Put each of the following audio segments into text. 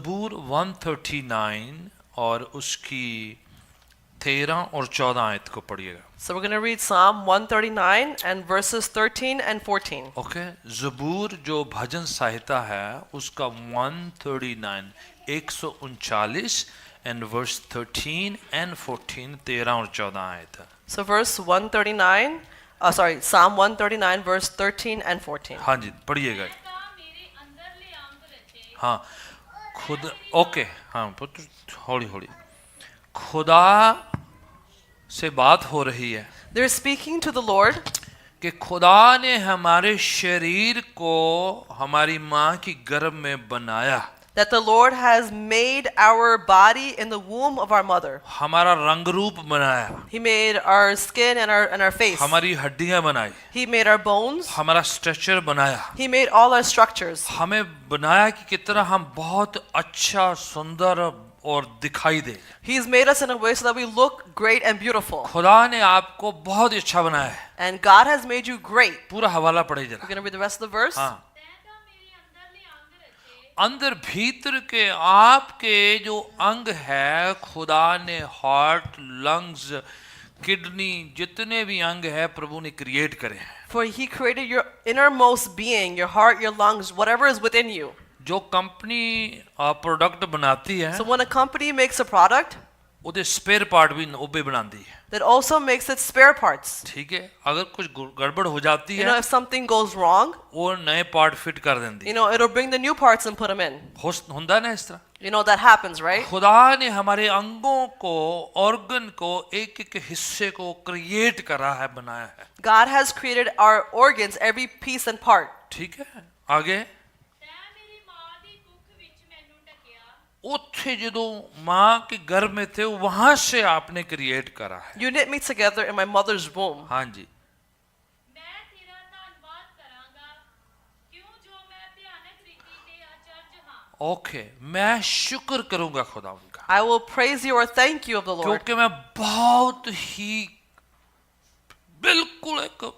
ज़बूर 139 और उसकी 13 और 14 आयत को पढ़िएगा। So we're going to read Psalm 139 and verses 13 and 14. Okay, ज़बूर जो भजन संहिता है उसका 139 139 and verse 13 and 14 13 और 14 आयत है। So verse 139, Psalm 139 verse 13 and 14. हाँ जी पढ़िएगा। हाँ खुद ओके हाँ हौली हौली खुदा से बात हो रही है They're speaking to the Lord कि खुदा ने हमारे शरीर को हमारी माँ की गर्भ में बनाया, that the Lord has made our body in the womb of our mother. हमारा रंग रूप बनाया, He made our skin and our face. हमारी हड्डियां बनाई, He made our bones. हमारा स्ट्रक्चर बनाया, He made all our structures. हमें बनाया कि कितना हम बहुत अच्छा सुंदर और दिखाई दे। He's made us in a way so that we look great and beautiful. खुदा ने आपको बहुत ही अच्छा बनाया है। And God has made you great. पूरा हवाला पढ़े जरा। We're going to read the rest of the verse. हाँ। अंदर भीतर के आपके जो अंग है खुदा ने हार्ट, लंग्स, किडनी जितने भी अंग है प्रभु ने क्रिएट करे हैं। For he created your innermost being, your heart, your lungs, whatever is within you. जो कंपनी प्रोडक्ट बनाती है So when a company makes a product, ਉਹਦੇ स्पेयर पार्ट भी ਉਹ भी बनाती है। that also makes its spare parts. ठीक है, अगर कुछ गड़बड़ हो जाती You know, है if something goes wrong, वो नए पार्ट फिट कर देती you है। know, it'll bring the new parts and put them in. ਹੁੰਦਾ ना इस तरह। You know, that happens, right? खुदा ने हमारे अंगों को, ऑर्गन को, एक एक हिस्से को क्रिएट करा है, बनाया है। God has created our organs, every piece and part. ठीक है, आगे ਉੱਥੇ ਜਦੋਂ माँ के गर्भ में थे वहां से आपने क्रिएट करा है। You knit me together in my mother's womb. हाँ जी। ओके, मैं शुक्र करूंगा खुदा उनका। I will praise you or thank you of the Lord. क्योंकि मैं बहुत ही बिल्कुल एक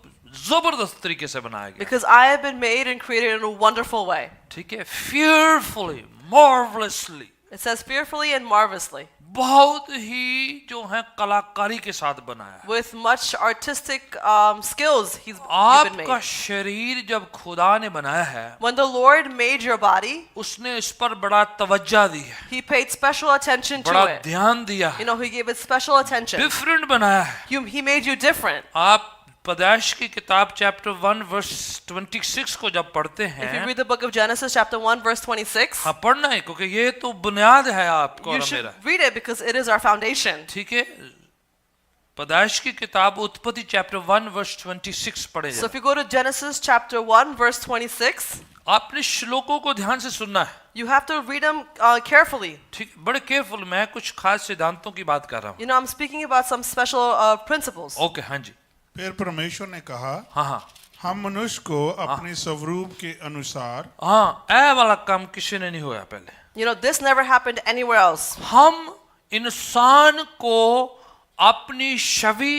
जबरदस्त तरीके से बनाया गया। Because I have been made and created in a wonderful way. ठीक है, fearfully, marvelously, It says fearfully and marvelously. बहुत ही जो है कलाकारी के साथ बनाया है। With much artistic skills, you've been made. आपका शरीर जब खुदा ने बनाया है When the Lord made your body, उसने इस पर बड़ा तवज्जो दी है, He paid special attention to बड़ा it. ध्यान दिया है, You know, He gave it special attention. Different बनाया है। He made you different. आप पैदाइश की किताब चैप्टर 1 वर्स 26 को जब पढ़ते If you हैं, read the book of Genesis, chapter 1, verse 26, हाँ पढ़ना है क्योंकि ये तो बुनियाद है आपको you और should मेरा। read it because it is our foundation. ठीक है, पैदाइश की किताब उत्पत्ति चैप्टर 1 वर्स 26 पढ़े So जाए। if you go to Genesis, chapter 1, verse 26, आपने श्लोकों को ध्यान से सुनना है। you have to read them carefully. ठीक, बड़े केयरफुल, मैं कुछ खास सिद्धांतों की बात कर रहा हूँ। You know, I'm speaking about some special principles. Okay, हाँ जी, फिर परमेश्वर ने कहा, हाँ हाँ हम मनुष्य को अपने स्वरूप के अनुसार हाँ, ऐ वाला काम किसी ने नहीं होया पहले। You know, this never happened anywhere else. हम इंसान को अपनी छवि,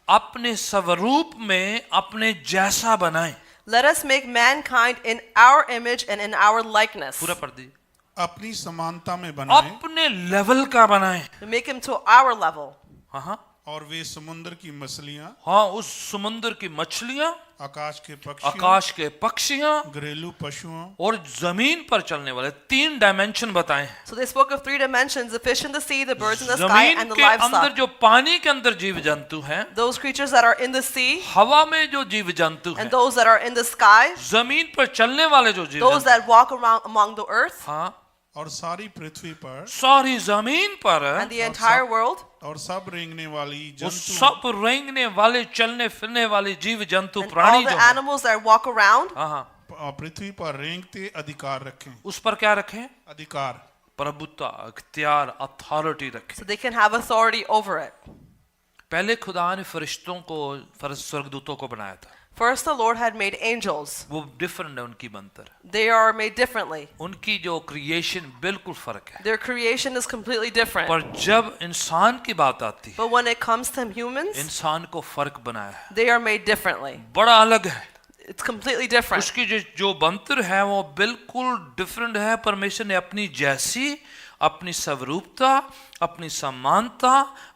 अपने स्वरूप में अपने जैसा बनाएं। Let us make mankind in our image and in our likeness. पूरा पढ़ दी। अपनी समानता में बनाएं अपने लेवल का बनाएं। To make him to our level. हाँ हाँ और वे समुद्र की मछलियां, हाँ, उस समुद्र की मछलियां, आकाश के पक्षियों, आकाश के पक्षियां घरेलू पशुओं और जमीन पर चलने वाले 3 डायमेंशन बताए हैं। So they spoke of 3 dimensions: the fish in the sea, the birds in the sky, जमीन and the के अंदर livestock. जो पानी के अंदर जीव जंतु हैं, Those creatures that are in the sea हवा में जो जीव जंतु हैं, and those that are in the sky, जमीन पर चलने वाले जो जीव those जंतु, that walk around among the earth हाँ, और सारी पृथ्वी पर सारी जमीन पर and the entire world, और सब रेंगने वाली वो जंतु सब रेंगने वाले, चलने फिरने वाले जीव जंतु, and all प्राणी the जो हैं, animals that walk around, हाँ हाँ, पृथ्वी पर रेंगते अधिकार रखें। उस पर क्या रखें? अधिकार, प्रभुता, अख्तियार, अथॉरिटी रखें। so they can have authority over it. पहले खुदा ने फरिश्तों को, स्वर्गदूतों को बनाया था। First, the Lord had made angels. वो डिफरेंट है उनकी बनतर, They are made differently. उनकी जो क्रिएशन बिल्कुल फर्क है। Their creation is completely different. पर जब इंसान की बात आती है, But when it comes to humans, इंसान को फर्क बनाया है, they are made differently. बड़ा अलग है। It's completely different. उसकी जो बनतर है वो बिल्कुल डिफरेंट है। परमेश्वर ने अपनी जैसी, अपनी स्वरूपता, अपनी समानता,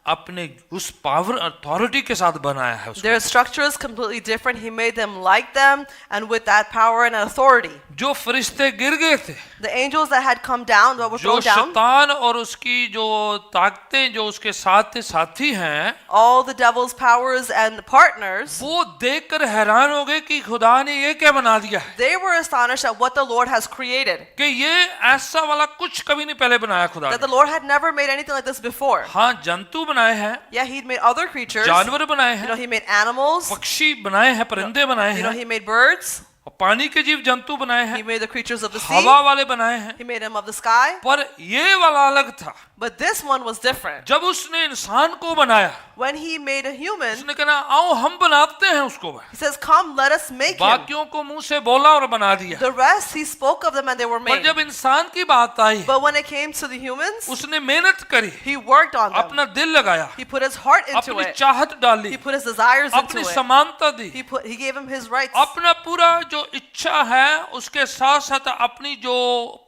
अपने उस पावर अथॉरिटी के साथ बनाया है उसको। Their structure is completely different. He made them like them and with that power and authority. जो फरिश्ते गिर गए थे, The angels that had come down, that were जो thrown down, शैतान और उसकी जो ताकतें जो उसके साथ साथी हैं, all the devil's powers and partners, वो देखकर हैरान हो गए कि खुदा ने ये क्या बना दिया है, they were astonished at what the Lord has created. कि ये ऐसा वाला कुछ कभी नहीं पहले बनाया खुदा That ने। the Lord had never made anything like this before. हाँ, जंतु बनाए हैं, Yeah, He'd made other creatures. जानवर बनाए You know, हैं, He made animals. पक्षी बनाए हैं, परिंदे बनाए You know, हैं, He made birds. और पानी के जीव जंतु बनाए He हैं, made the creatures of the sea. हवा वाले बनाए हैं। He made them of the sky. पर ये वाला अलग था। But this one was different. जब उसने इंसान को बनाया, When He made a human, उसने कहा आओ हम बनाते हैं उसको। He says, "Come, let us make him." बाकियों को मुंह से बोला और बना दिया। The rest, He spoke of them and they were पर made. जब इंसान की बात आई, But when it came to the humans, उसने मेहनत करी, He worked on them. अपना दिल लगाया, He put His heart into अपनी it. चाहत डाली, He put His desires into अपनी it. समानता दी, He gave him His rights. अपना पूरा जो इच्छा है उसके साथ साथ अपनी जो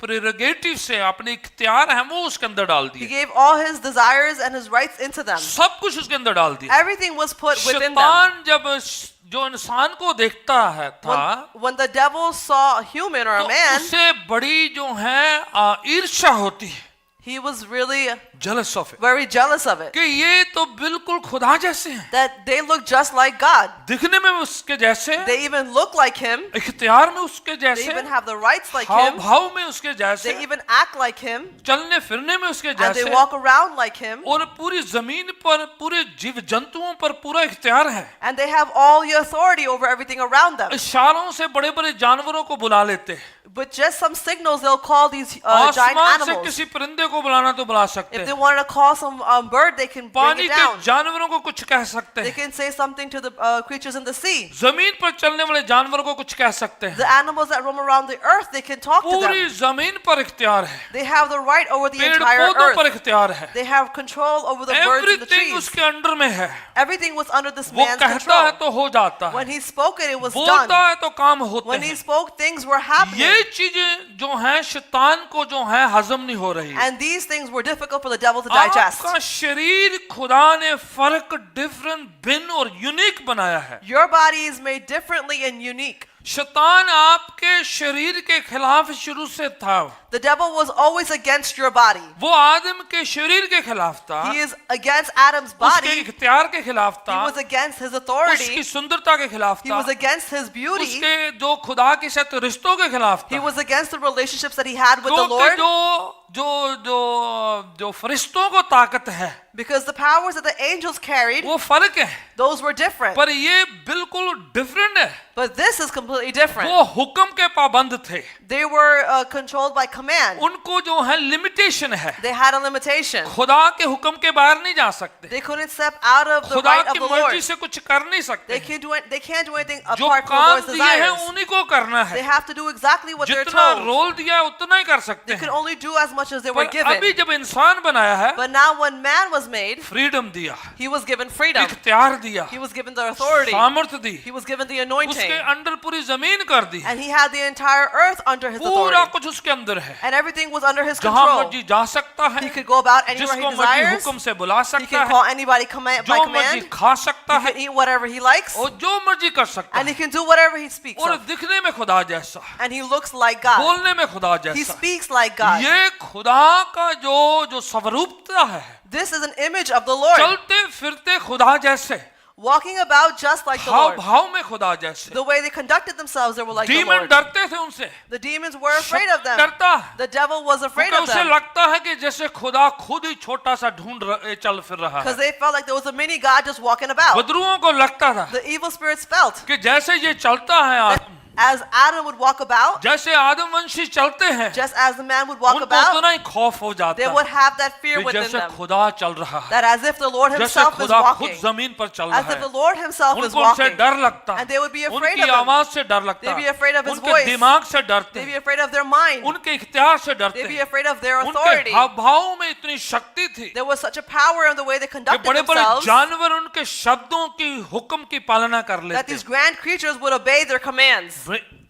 प्रेरोगेटिव से अपने इख्तियार है वो उसके अंदर डाल He दिए। gave all His desires and His rights into them. सब कुछ उसके अंदर डाल दिया। Everything was put within them. शैतान जब जो इंसान को देखता है था, When the devil saw a human or तो a man, उसे बड़ी जो है ईर्ष्या होती है, he was really jealous of it, very jealous of it. कि ये तो बिल्कुल खुदा जैसे हैं, That they look just like God. दिखने में उसके जैसे, They even look like Him. इख्तियार में उसके They जैसे, even have the rights like how Him. भाव में उसके जैसे, They even act like Him. चलने फिरने में उसके And they जैसे, walk around like Him. और पूरी जमीन पर पूरे जीव जंतुओं पर पूरा इख्तियार है। And they have all the authority over everything around them. इशारों से बड़े बड़े जानवरों को बुला लेते हैं। But just some signals, they'll call these giant आसमान से animals. किसी परिंदे को बुलाना तो बुला सकते If they हैं, wanted to call some bird, they can bring पानी it के down. जानवरों को कुछ कह सकते They हैं, can say something to the creatures in the sea. जमीन पर चलने वाले जानवरों को कुछ कह सकते हैं। The animals that roam around the earth, they can talk to पूरी them. जमीन पर इख्तियार है, They have the right over the पेड़ entire पौधों पर earth. इख्तियार है, They have control over the birds and the everything trees. उसके अंडर में है। Everything was under this वो man's कहता है control. तो हो जाता है, When he spoke it, it was बोलता done. है तो काम होते When he हैं। spoke, things were happening. ये चीजें जो हैं शैतान को जो है हजम नहीं हो रही है। And these things were difficult for the devil to digest. आपका शरीर खुदा ने फर्क, डिफरेंट, भिन्न और यूनिक बनाया है। Your body is made differently and unique. शैतान आपके शरीर के खिलाफ शुरू से था, The devil was always against your body. वो आदम के शरीर के खिलाफ था, He is against Adam's उसके body. इख्तियार के खिलाफ He था, was against his उसकी authority. सुंदरता के खिलाफ He था, was against his beauty. उसके जो खुदा के साथ रिश्तों के खिलाफ He था। was against the relationships that he had with the क्योंकि Lord. जो फरिश्तों को ताकत है Because the powers that the angels carried, वो फर्क है, those were different. पर ये बिल्कुल डिफरेंट है। But this is completely different. वो हुक्म के पाबंद थे, They were controlled by command. उनको जो है लिमिटेशन है, They had a limitation. खुदा के हुक्म के बाहर नहीं जा सकते, They couldn't step out of the खुदा right of की the मर्जी Lord. से कुछ कर नहीं सकते। They can't do anything जो apart from the काम Lord's दिए हैं desires. उन्हीं को करना They है, have to do exactly what they're जितना told. रोल दिया है उतना ही कर सकते They could हैं। only do as much as they were पर अभी given. जब इंसान बनाया है, But now when man was made, freedom दिया, he was given freedom. इख्तियार दिया, He was given the authority. सामर्थ दी, He was given the उसके anointing. अंडर पूरी जमीन कर दी, And he had the entire earth under his पूरा authority. कुछ उसके अंदर है, And everything was under his जहां control. मर्जी जा सकता है, He could go about anywhere he जिसको मर्जी desires. हुक्म से बुला He सकता can है, call anybody by जो मर्जी command. खा सकता He है, can eat whatever he likes. और जो मर्जी कर सकता And he है, can do whatever he speaks और of. दिखने में खुदा जैसा, And he looks like God. बोलने में खुदा He जैसा। speaks like God. ये खुदा का जो स्वरूपता है, This is an image of the Lord. चलते फिरते खुदा जैसे, Walking about just like the how Lord. भाव में खुदा जैसे। The way they conducted themselves, they were like the demon Lord. डरते थे उनसे, The demons were afraid of them. डरता है, The devil was afraid क्योंकि of उसे them. लगता है कि जैसे खुदा खुद ही छोटा सा चल फिर रहा है। Because they felt like there was a mini God just walking about. बदरुओं को लगता था The evil spirits felt कि जैसे ये चलता है आदम, as Adam would walk about, जैसे आदम वंशी चलते हैं, just as the man would walk उनको about, उतना ही खौफ हो जाता they है would have that fear कि within जैसे them. खुदा चल रहा है, That as if the Lord जैसे himself is खुदा खुद walking. जमीन पर चल As रहा if the है। Lord himself is उनको उनसे walking. डर लगता, And they would be afraid उनकी of him. आवाज से डर लगता, They'd be afraid of his उनके voice. दिमाग से डरते, They'd be afraid of their mind. उनके इख्तियार से डरते, They'd be afraid of their उनके authority. हाव भाव में इतनी इतनी शक्ति थी There was such a power in the way they कि conducted बड़े बड़े themselves जानवर उनके शब्दों की हुक्म की पालना कर that लेते। these grand creatures would obey their commands.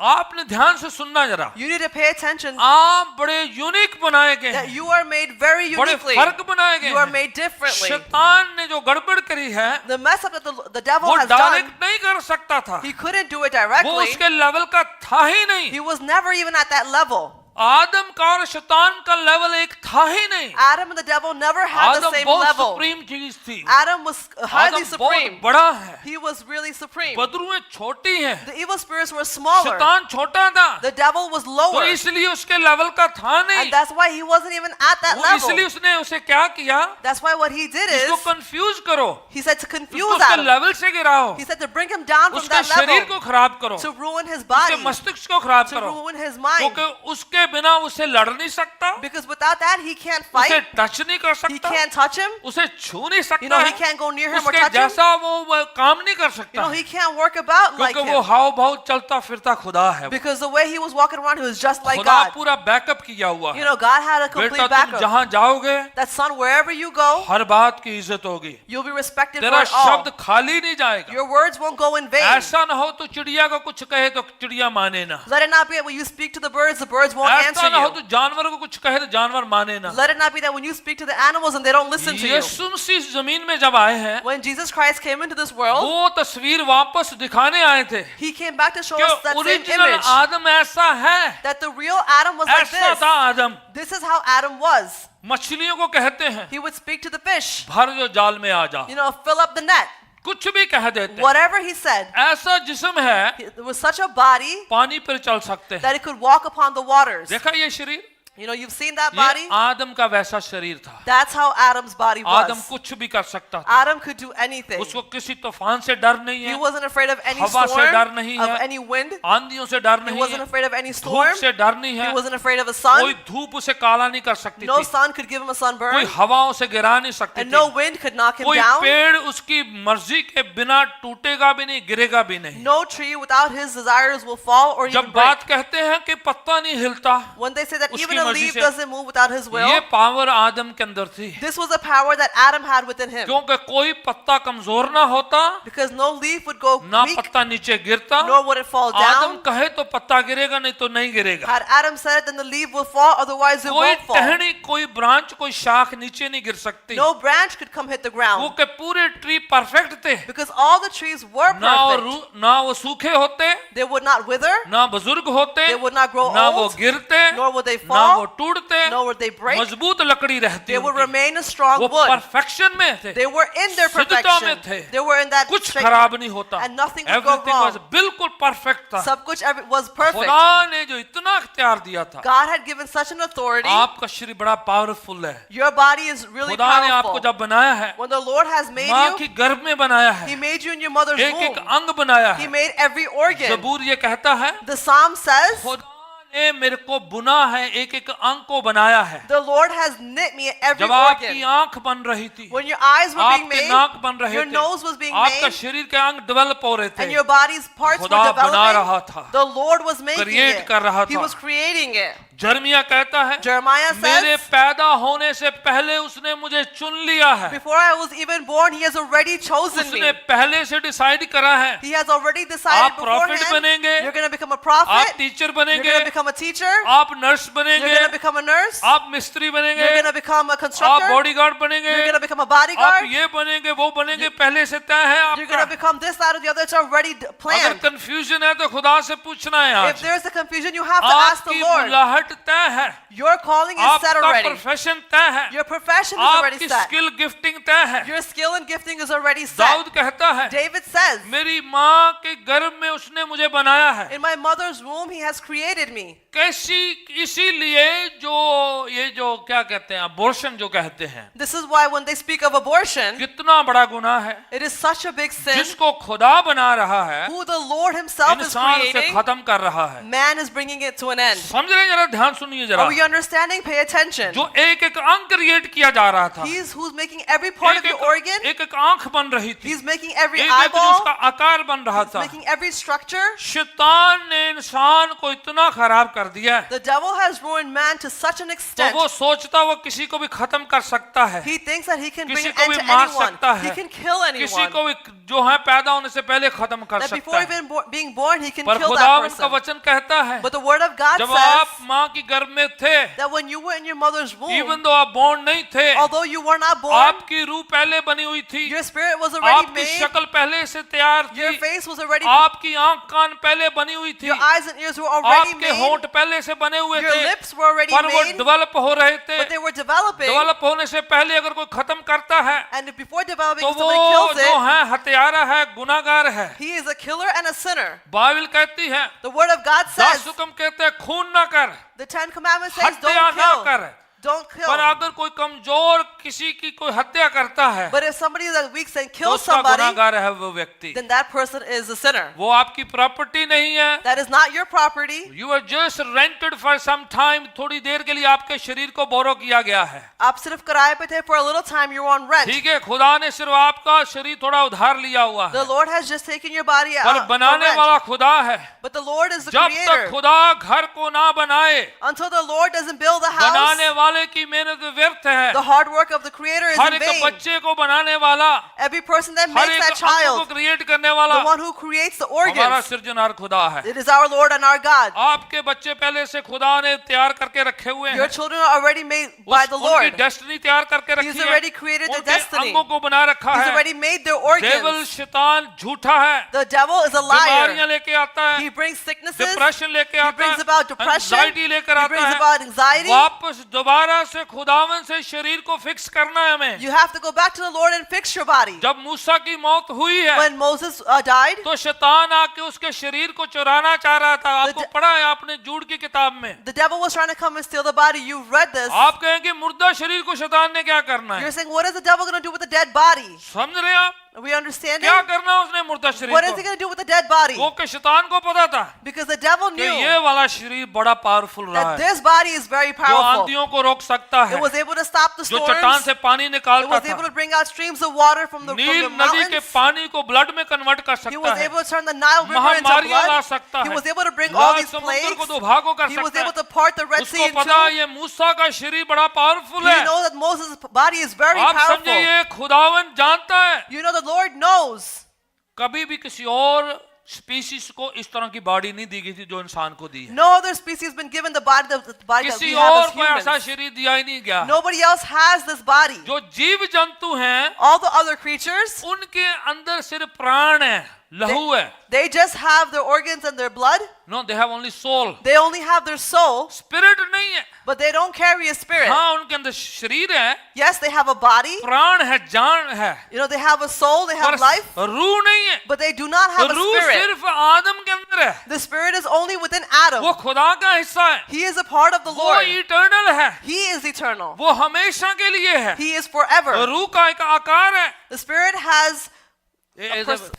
आपने ध्यान से सुनना जरा, You need to pay attention आप बड़े यूनिक बनाए गए that हैं, you are made very बड़े uniquely. फर्क बनाए गए You are हैं। made differently. शैतान ने जो गड़बड़ करी है The mess up that the devil वो has done, डायरेक्ट नहीं कर सकता था, he couldn't do it वो directly. उसके लेवल का था ही नहीं। He was never even at that level. आदम का और शैतान का लेवल एक था ही नहीं। Adam and the devil never had the Adam same बहुत level. सुप्रीम चीज थी, Adam was highly आदम बहुत supreme. बड़ा है, He was really supreme. बदरुएं छोटी हैं, The evil spirits were smaller. शैतान छोटा था, The devil was तो lower. इसलिए उसके लेवल का था नहीं। And that's why he wasn't even at that वो level. इसलिए उसने उसे क्या किया, That's why what he did इसको is, कंफ्यूज करो, he said to उसको confuse उसके Adam. लेवल से गिराओ, He said to bring him down from उसके that शरीर को level, खराब करो, to ruin his उसके body, मस्तिष्क को खराब to करो, ruin his mind. क्योंकि उसके बिना उसे लड़ नहीं सकता, Because without that, he can't उसे fight. टच नहीं कर He सकता, can't touch him. उसे छू नहीं You सकता know, he है, can't go near him or उसके touch him. जैसा वो काम नहीं कर You सकता know, है, he can't work about like क्योंकि वो him. हाव भाव चलता फिरता खुदा है। Because the way he was walking around, he was just like खुदा God. पूरा बैकअप किया हुआ You है। know, God had a बेटा complete तुम backup. जहां जाओगे That son, wherever you go, हर बात की इज्जत होगी, you'll be respected for तेरा it all. शब्द खाली नहीं जाएगा। Your words won't go in vain. ऐसा ना हो तो चिड़िया को कुछ कहे तो चिड़िया माने ना, Let it not be that when you speak to the birds won't answer ऐसा ना हो you. तो जानवर को कुछ कहे तो जानवर माने ना। Let it not be that when you speak to the animals and they don't listen to you. यीशु मसीह जमीन में जब आए हैं, When Jesus Christ came into this world, वो तस्वीर वापस दिखाने आए थे he came back to show कि us that same original image. आदम ऐसा है, That the real Adam was like ऐसा this. था आदम। This is how Adam was. मछलियों को कहते हैं He would speak to the fish. भर जो जाल में आ जा, You know, fill up the net. कुछ भी कह देते हैं। Whatever he said. ऐसा जिस्म है It was such a body पानी पर चल सकते हैं। that it could walk upon the waters. देखा ये शरीर, You know, you've seen that ये body? आदम का वैसा शरीर था। That's how Adam's body Adam was. कुछ भी कर सकता था, Adam could do anything. उसको किसी तूफान से डर नहीं He है, wasn't afraid of any हवा से डर storm, नहीं of है, any wind. आंधियों से डर He नहीं wasn't है, afraid of any धूप storm. से डर नहीं He है, wasn't afraid of the कोई sun. धूप उसे काला नहीं कर सकती No थी, sun could give him a कोई sunburn. हवाओं से गिरा नहीं सकती And थी, no wind could knock him कोई down. पेड़ उसकी मर्जी के बिना टूटेगा भी नहीं, गिरेगा भी नहीं। No tree without his desires will fall or even जब break. बात कहते हैं कि पत्ता नहीं हिलता, When they say that उसकी even a मर्जी leaf से, doesn't move without his ये will, पावर आदम के अंदर थी, this was a power that Adam had within him. क्योंकि कोई पत्ता कमजोर ना होता, Because no leaf would go ना weak, पत्ता नीचे गिरता। nor would it fall Adam down. कहे तो पत्ता गिरेगा, नहीं तो नहीं गिरेगा। Had Adam said it, then the leaf will fall, otherwise it कोई won't fall. टहनी, कोई ब्रांच, कोई शाख नीचे नहीं गिर सकती, No branch could come hit the वो ground. के पूरे ट्री परफेक्ट थे, Because all the trees were perfect. ना वो सूखे होते, They would not wither, ना बुजुर्ग होते, they would not grow ना वो old, गिरते, nor would they ना वो fall, टूटते, nor would they break. मजबूत लकड़ी रहती They would उनकी। remain a strong वो wood. परफेक्शन में थे, They were in their शुद्धता में perfection. थे, They were in that कुछ straight- खराब नहीं होता, and nothing would go everything was wrong. बिल्कुल परफेक्ट था। सब कुछ was perfect. खुदा ने जो इतना इख्तियार दिया था, God had given such an authority. आपका शरीर बड़ा पावरफुल है। Your body is really खुदा ने आपको powerful. जब बनाया है, When the Lord has made माँ you, की गर्भ में बनाया He है, made you in your mother's एक एक womb. अंग बनाया He है। made every organ. ज़बूर ये कहता है, The Psalm says, खुदा ने मेरे को बुना है, एक एक अंग को बनाया है। the Lord has knit me every जब आपकी organ. आंख बन रही थी, When your eyes were being आपके नाक बन made, रहे your थे, nose was being आपका made, शरीर के अंग डेवलप हो रहे and थे, your body's parts were खुदा बना रहा developing, था, the Lord was making create it. कर रहा He था। was creating it. जर्मिया कहता है, Jeremiah मेरे says, पैदा होने से पहले उसने मुझे चुन लिया है, before I was even born, He has already chosen me. उसने पहले से डिसाइड करा है, He has already decided आप prophet beforehand, बनेंगे, you're going to become a आप prophet, टीचर you're बनेंगे, going to become a teacher, आप नर्स you're बनेंगे, going to become a nurse, आप मिस्त्री बनेंगे, you're going to become a आप constructor, बॉडीगार्ड बनेंगे, you're going to become a आप bodyguard, ये बनेंगे, वो बनेंगे, पहले से तय है you're going to आपका। become this, that, or the other. It's already अगर planned. कंफ्यूजन है तो खुदा से पूछना है If आज। there's a confusion, you have to ask the आपकी Lord. बुलाहट तय है, Your calling is set आपका already. प्रोफेशन तय है, Your profession is already आपकी set. स्किल गिफ्टिंग तय है। Your skill and gifting is already Dawood set. कहता है, David says, मेरी माँ के गर्भ में उसने मुझे बनाया है। in my mother's womb, He has created me. कैसी, इसीलिए जो ये जो क्या कहते हैं, अबॉर्शन जो कहते हैं, This is why when they speak of abortion, कितना बड़ा गुनाह है, it is such a big sin. जिसको खुदा बना रहा है, Who the Lord Himself is इंसान उसे creating, खत्म कर रहा है। man is bringing it to an end. समझ रहे हैं? जरा ध्यान सुनिए जरा। Are we understanding? Pay attention. जो एक एक अंग क्रिएट किया जा रहा था, He's who's making every part of एक your organ. एक आंख बन रही थी, He's making every एक एक जो उसका eyeball. आकार बन रहा He's था। making every structure. शैतान ने इंसान को इतना खराब कर दिया है, The devil has ruined man to such an तो extent. वो सोचता वो किसी को भी खत्म कर सकता है, He thinks that he can bring किसी an को end भी to मार anyone. सकता है, He can kill किसी anyone. को भी जो है पैदा होने से पहले खत्म कर That सकता before है। even being born, he can पर kill that खुदावन का person. वचन कहता है But the word of God जब आप says माँ की गर्भ में थे, that when you were in your mother's womb, even though आप बॉर्न नहीं थे, although you were not born, आपकी रूह पहले बनी हुई थी, your spirit was already आपकी made, शक्ल पहले से तैयार your थी, face was already, आपकी आंख कान पहले बनी हुई थी, your eyes and ears were already आपके made, होंठ पहले से बने हुए your थे, lips were already पर वो made, डेवलप हो रहे थे। but they were developing. Develop होने से पहले अगर कोई खत्म करता है And if before developing, तो if somebody वो kills जो it, है हत्यारा है, गुनाहगार है। he is a killer and a sinner. Bible कहती है, The word of God 10 says, हुक्म कहते हैं खून ना कर, the 10 Commandments says, हत्या don't ना kill. कर। Don't kill. पर अगर कोई कमजोर किसी की कोई हत्या करता है But if somebody is weak and तो kills उसका somebody, गुनाहगार है वो व्यक्ति, then that person is a sinner. वो आपकी प्रॉपर्टी नहीं है। That is not your property. You are just rented for some time, थोड़ी देर के लिए आपके शरीर को बोरो किया गया है, आप सिर्फ किराए पे थे, for a little time you're on rent. ठीक है। खुदा ने सिर्फ आपका शरीर थोड़ा उधार लिया हुआ The है, Lord has just taken your body पर out for बनाने rent. वाला खुदा है। But the Lord is the जब तक creator. खुदा घर को ना बनाए, Until the Lord doesn't build the बनाने house, वाले की मेहनत व्यर्थ है। the hard work of the creator is her in एक vain. बच्चे को बनाने वाला, Every person that her makes एक that अंग को child, क्रिएट करने वाला the one who creates the हमारा organs, सृजनहार खुदा है। it is our Lord and our God. आपके बच्चे पहले से खुदा ने तैयार करके रखे हुए Your हैं, children are already made by the उनकी Lord. डेस्टिनी तैयार करके रखी He's है, already created the उनके destiny. अंगों को बना रखा He's है। already made their devil organs. शैतान झूठा है, The devil is a बीमारियां liar. लेके आता He है, brings sicknesses. डिप्रेशन लेके He आता brings है, about depression. एंजाइटी लेकर He आता brings है। about anxiety. वापस दोबारा से खुदावन से शरीर को फिक्स करना है हमें। You have to go back to the Lord and fix your body. जब मूसा की मौत हुई है When Moses died, तो शैतान आके उसके शरीर को चुराना चाह रहा था। आपको पढ़ा है आपने जूड की किताब में। the devil was trying to come and steal the body. You've read this. आप कहेंगे मुर्दा शरीर को शैतान ने क्या करना है? You're saying, what is the devil going to do with the dead body? समझ रहे हैं आप? Are we understanding? क्या करना उसने मुर्दा शरीर What is he को? going to do with the dead body? वो के शैतान को पता था Because the devil कि knew ये वाला शरीर बड़ा पावरफुल रहा that है, this body is very जो powerful. आंधियों को रोक सकता है, It was able to stop the जो चट्टान storms. से पानी It निकालता was able था, to bring out streams of water from the नील नदी के mountains. पानी को ब्लड में कन्वर्ट कर He सकता was है, able to turn the Nile River into महामारियां La blood. सकता He है, was able to bring all Lal these समुद्र को plagues. दो भागों कर He was सकता able है। to part the Red Sea उसको in पता है two. ये मूसा का शरीर बड़ा पावरफुल You है। know that Moses' body is very आप समझे powerful. ये खुदावन जानता है। You know the Lord knows. कभी भी किसी और स्पीशीज को इस तरह की बॉडी नहीं दी गई थी जो इंसान को दी है। No other species has been given the body that we किसी have और as को ऐसा humans. शरीर दिया ही नहीं गया। Nobody else has this body. जो जीव जंतु हैं All the other creatures, उनके अंदर सिर्फ प्राण है, लहू है। they just have their organs and their blood. No they have only soul, They only have their soul, spirit नहीं है। but they don't carry a spirit. हाँ उनके अंदर शरीर है, Yes, they have a body. प्राण है, जान है, You know, they have a soul, they पर have life, रूह नहीं है। but they do not have a रूह spirit. सिर्फ आदम के अंदर है, The spirit is only within वो Adam. खुदा का हिस्सा है, He is a part of the वो Lord. इटर्नल है, He is eternal. वो हमेशा के लिए है। He is forever. रूह का एक आकार है, The spirit has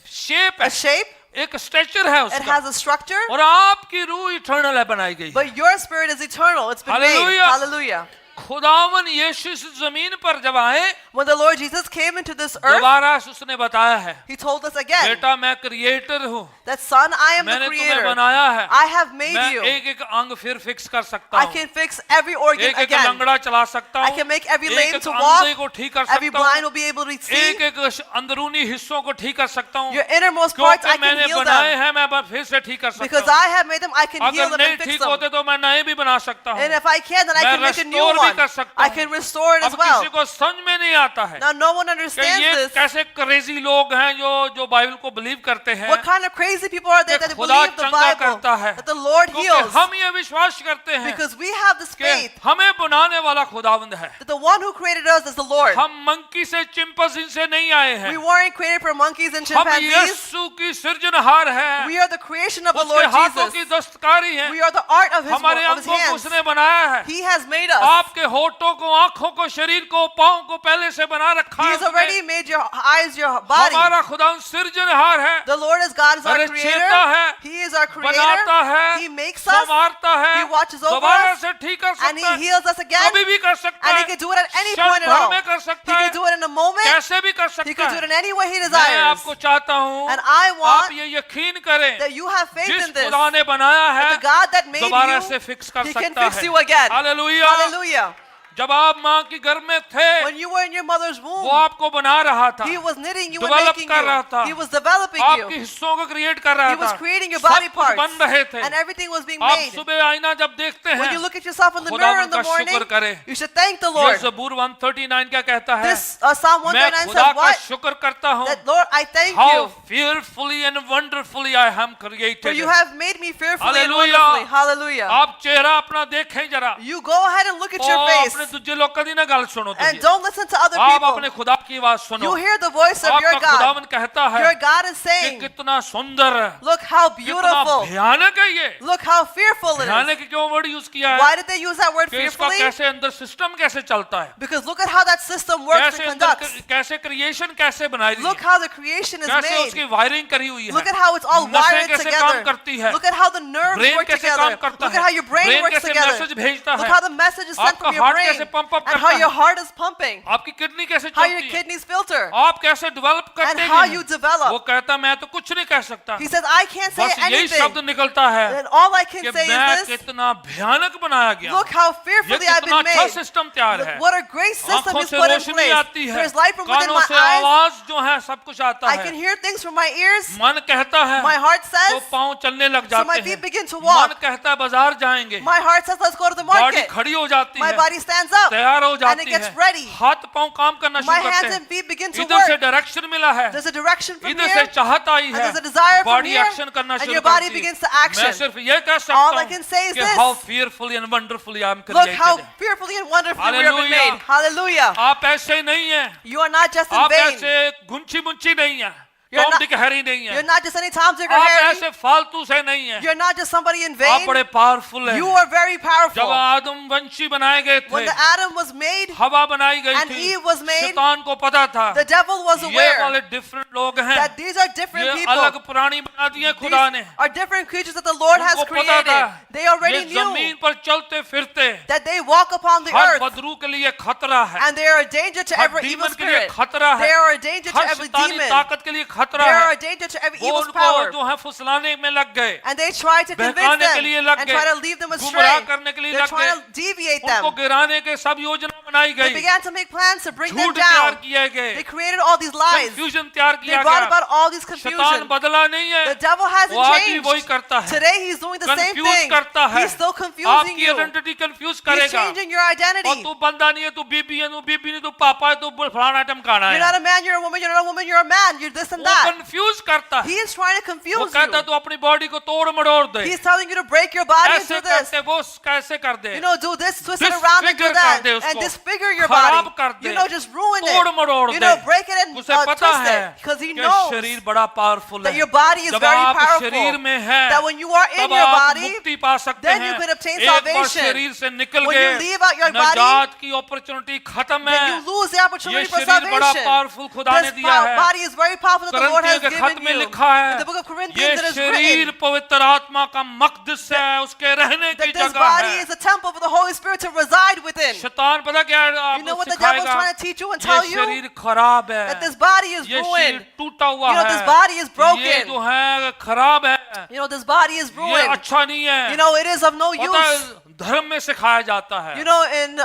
shape a है, shape, एक स्ट्रक्चर है it उसका, has a structure, और आपकी रूह इटर्नल है, बनाई गई है। but your spirit is eternal. It's been made. Hallelujah. Hallelujah. खुदावन यीशु इस जमीन पर जब आए, When the Lord Jesus came into this earth, दोबारा उसने बताया है, He told us again बेटा मैं क्रिएटर हूँ, that, son, I am the मैंने तुम्हें creator. बनाया है, I have made मैं you. एक एक अंग फिर फिक्स कर सकता I हूँ, can fix every organ एक एक again. लंगड़ा चला सकता I हूँ, can make every एक lame एक to अंधे को walk. ठीक कर Every सकता blind हूँ, will be able to see. एक एक अंदरूनी हिस्सों को ठीक कर सकता हूँ, Your innermost parts, क्योंकि I can मैंने heal बनाए them. हैं, मैं बस फिर से ठीक कर सकता Because हूँ। I have made them, I can heal अगर them नहीं and fix ठीक them. होते तो मैं नए भी बना सकता हूँ। And if I can, then I मैं can make a new restore भी one. कर सकता I हूँ। can restore it अब as well. किसी को समझ में नहीं आता है Now, no one कि understands ये this. कैसे क्रेजी लोग हैं जो बाइबल को बिलीव करते हैं, What kind of crazy people are there कि that खुदा believe the चंगा Bible, करता है, that the Lord क्योंकि heals? हम ये विश्वास करते हैं Because we have this कि faith हमें बनाने वाला खुदावंद है। that the one who created us is the Lord. हम मंकी से चिंपैंजी से नहीं आए हैं, We weren't created for monkeys and हम chimpanzees. यीशु की सृजनहार है, We are the creation of the उसके Lord हाथों की Jesus. दस्तकारी है, We are the art of His हमारे hands. अंगों को उसने बनाया है। He has made us. आप आपके होठों को, आंखों को, शरीर को, पाँव को पहले से बना रखा है He's उसने। already made your eyes, your body. हमारा खुदा सृजनहार है, The Lord is God, is our रचयिता creator. है, He is our बनाता creator. है, He makes us. संवारता है, He watches over दोबारा us. से ठीक कर And सकता He है, heals us again. कभी भी कर सकता And है, He can do it at any क्षण point at भर all. में कर He सकता है, can do it in a moment. कैसे भी कर He सकता can do it है। in any way He मैं desires. आपको चाहता हूँ And I आप want ये यकीन करें, that you have faith जिस in this. खुदा ने बनाया है That the God that made दोबारा you, से फिक्स कर He can सकता fix है। you again. हालेलुया। Hallelujah. जब आप माँ की गर्भ में थे, When you were in your mother's womb, वो आपको बना रहा था, He was knitting you and develop making कर रहा you. था, He was developing आपके you. हिस्सों को क्रिएट कर रहा He was था, creating your सब body कुछ बन parts. रहे थे। And everything was being आप made. सुबह आईना जब देखते When हैं, you look at yourself in the खुदावन mirror in the का morning, शुक्र करें। you should thank the ये Lord. ज़बूर 139 क्या कहता है? This Psalm मैं 139 खुदा says का what? शुक्र करता हूँ, That Lord, I thank how you, fearfully and wonderfully I am for created. you have made me fearfully and Hallelujah. wonderfully. Hallelujah. आप चेहरा अपना देखें जरा, You go ahead and look at your अपने face दूसरे लोग कभी ना गल सुनो and तुझे। don't listen to other आप अपने people. खुदा की आवाज सुनो। You hear the voice of your आपका God. खुदावन कहता है Your God is कि saying, कितना सुंदर है, look how कितना beautiful. भयानक है ये। Look how fearful it is. भयानक क्यों वर्ड यूज किया है? Why did they use that word कि इसका fearfully? कैसे अंदर सिस्टम कैसे चलता है, Because look at how that system works कैसे and अंदर conducts. कैसे क्रिएशन कैसे बनाई गई Look है, how the creation is कैसे made. उसकी वायरिंग करी हुई है, Look at how it's all नसें wired कैसे काम together. करती है, Look at how the nerves brain work कैसे together. काम करता Look है, at how your brain brain works कैसे together. मैसेज भेजता Look है, how the message is sent आपका from your हार्ट brain कैसे पंप अप and करता how your है, heart is pumping, आपकी किडनी कैसे how your चलती है, kidneys filter, आप कैसे डेवलप and करते how हैं। you develop. वो कहता मैं तो कुछ नहीं कह सकता, He says, I can't say बस यही शब्द anything. निकलता है And all I can कि say मैं is this. कितना भयानक बनाया गया, Look how ये fearfully I've कितना been अच्छा made. सिस्टम तैयार है, Look what a great system आंखों He's से put in रोशनी place. आती है, There's light from within कानों my से eyes. आवाज जो है सब कुछ आता I है, can hear things from my ears. मन कहता है My heart तो says, पाँव चलने लग so my जाते feet हैं, begin to मन walk. कहता है बाजार जाएंगे, My heart says, let's go to the body market. खड़ी हो जाती My है, body stands up. तैयार हो And जाती it gets है, ready. हाथ पाँव काम करना My शुरू hands करते and feet begin हैं, to इधर से work. डायरेक्शन मिला है, There's a direction from इधर से here. चाहत आई And है, there's a desire from body here. Action करना And शुरू your body करती begins है। to action. मैं सिर्फ ये कह सकता All I हूँ can say is कि this. How fearfully and wonderfully I am Look how created। fearfully and wonderfully we have been Hallelujah. made. Hallelujah. आप ऐसे नहीं हैं, You are not just in आप vain. ऐसे गुंची मुंची नहीं हैं, You're Tom not- Dick Harry नहीं You're हैं, not just any Tom, Dick, or आप Harry. ऐसे फालतू से नहीं हैं, You're not just somebody in आप vain. बड़े पावरफुल हैं। You are very जब powerful. आदम वंशी बनाए गए When थे, the Adam was made, हवा बनाई गई and थी, Eve was made, शैतान को पता था the devil was ये aware वाले डिफरेंट लोग हैं, that these are different ये people. अलग प्राणी बना दिए These खुदा ने, are different creatures that the Lord has उनको पता created. था They ये already knew जमीन पर चलते फिरते that they walk upon the her earth, Badru के लिए खतरा है, and they are a danger to her every evil demon के लिए spirit. खतरा They है, are a danger to her every शैतानी demon. ताकत के लिए खतरा They are है, a danger to every वो evil's उनको power. जो है फुसलाने में लग गए, And they try to convince बहकाने के them लिए लग and गए, try to lead them गुमराह astray. करने के लिए They're लग trying गए, to deviate उनको them. गिराने के सब योजना बनाई They गई, began to make plans to bring them झूठ तैयार down. किए गए, They created all these lies. Confusion तैयार They किया brought गया, about all these शैतान confusion. बदला नहीं है, The devil वो hasn't आज भी changed. वही करता है, Today he's doing the same confuse thing. करता है, He's still confusing आपकी you. आइडेंटिटी कंफ्यूज He's करेगा, changing your और identity. तू बंदा नहीं है, तू बीबी है, तू बीबी नहीं, तू पापा है, तू फलाना टमकाना You're है, not a man, you're a woman, you're not a woman, you're a man, you're this and वो that. कंफ्यूज करता है, He is trying to वो confuse कहता है you. तू अपनी बॉडी को तोड़ मड़ोड़ दे, He's telling you to break your body and ऐसे do this. करते वो कैसे कर दे, You know, do this, twist it around and do Disfigure कर that. दे And उसको, disfigure your खराब body. कर दे, You know, just ruin तोड़ it. मड़ोड़ You they, know, break it and उसे पता twist है it. Because he कि knows शरीर बड़ा पावरफुल that है, your body is जब very आप powerful. शरीर में हैं, That when you are in तब your आप body, मुक्ति पा सकते then हैं, you can obtain एक बार salvation. शरीर से निकल When गए, you leave out your body, नजात की अपॉर्चुनिटी खत्म then है, you lose the ये opportunity for शरीर बड़ा salvation. पावरफुल खुदा ने This दिया है, body is very powerful that the Lord करंथियों has के खत given में you. लिखा है, In the book of ये Corinthians it is शरीर written पवित्र आत्मा का मकदस है, उसके रहने की that this जगह body है। is a temple for the Holy Spirit to reside within. शैतान पता क्या You know आपको what the devil is सिखाएगा, trying to teach you and ये tell you? शरीर खराब है, That this body is ये शरीर ruined. टूटा हुआ You know, है, this body is ये broken. जो है खराब है, You know, this body is ये ruined. अच्छा नहीं है, You know, it is of no पता use. है, धर्म में सिखाया जाता है, You know, in